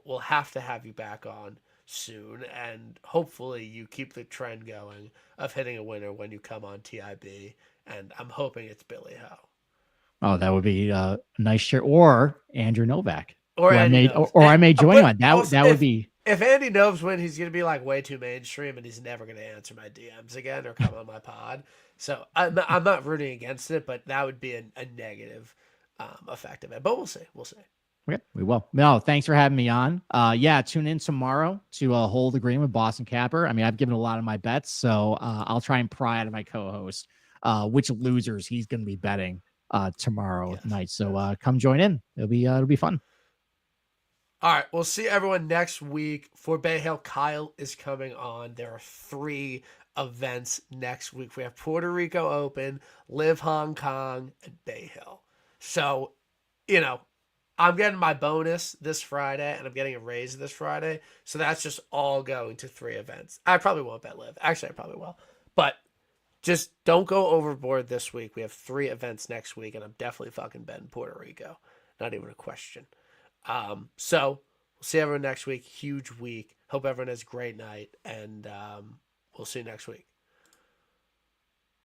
We'll have to have you back on soon, and hopefully you keep the trend going of hitting a winner when you come on TIB, and I'm hoping it's Billy Ho. Oh, that would be a nice share, or Andrew Novak, or I may join on that would be. If Andy Noves wins, he's going to be like way too mainstream, and he's never going to answer my DMs again or come on my pod. So I'm not rooting against it, but that would be a negative effect of it. But we'll see. Okay, we will. No, thanks for having me on. Tune in tomorrow to Hold the Green with Boston Capper. I mean, I've given a lot of my bets, so I'll try and pry out of my co-host which losers he's going to be betting tomorrow night. So come join in. It'll be fun. All right, we'll see everyone next week. For Bay Hill, Kyle is coming on. There are 3 events next week. We have Puerto Rico Open, Live Hong Kong, and Bay Hill. So, I'm getting my bonus this Friday, and I'm getting a raise this Friday. So that's just all going to 3 events. I probably won't bet Live. Actually, I probably will. But just don't go overboard this week. We have 3 events next week, and I'm definitely fucking betting Puerto Rico. Not even a question. So we'll see everyone next week. Huge week. Hope everyone has a great night, and we'll see you next week.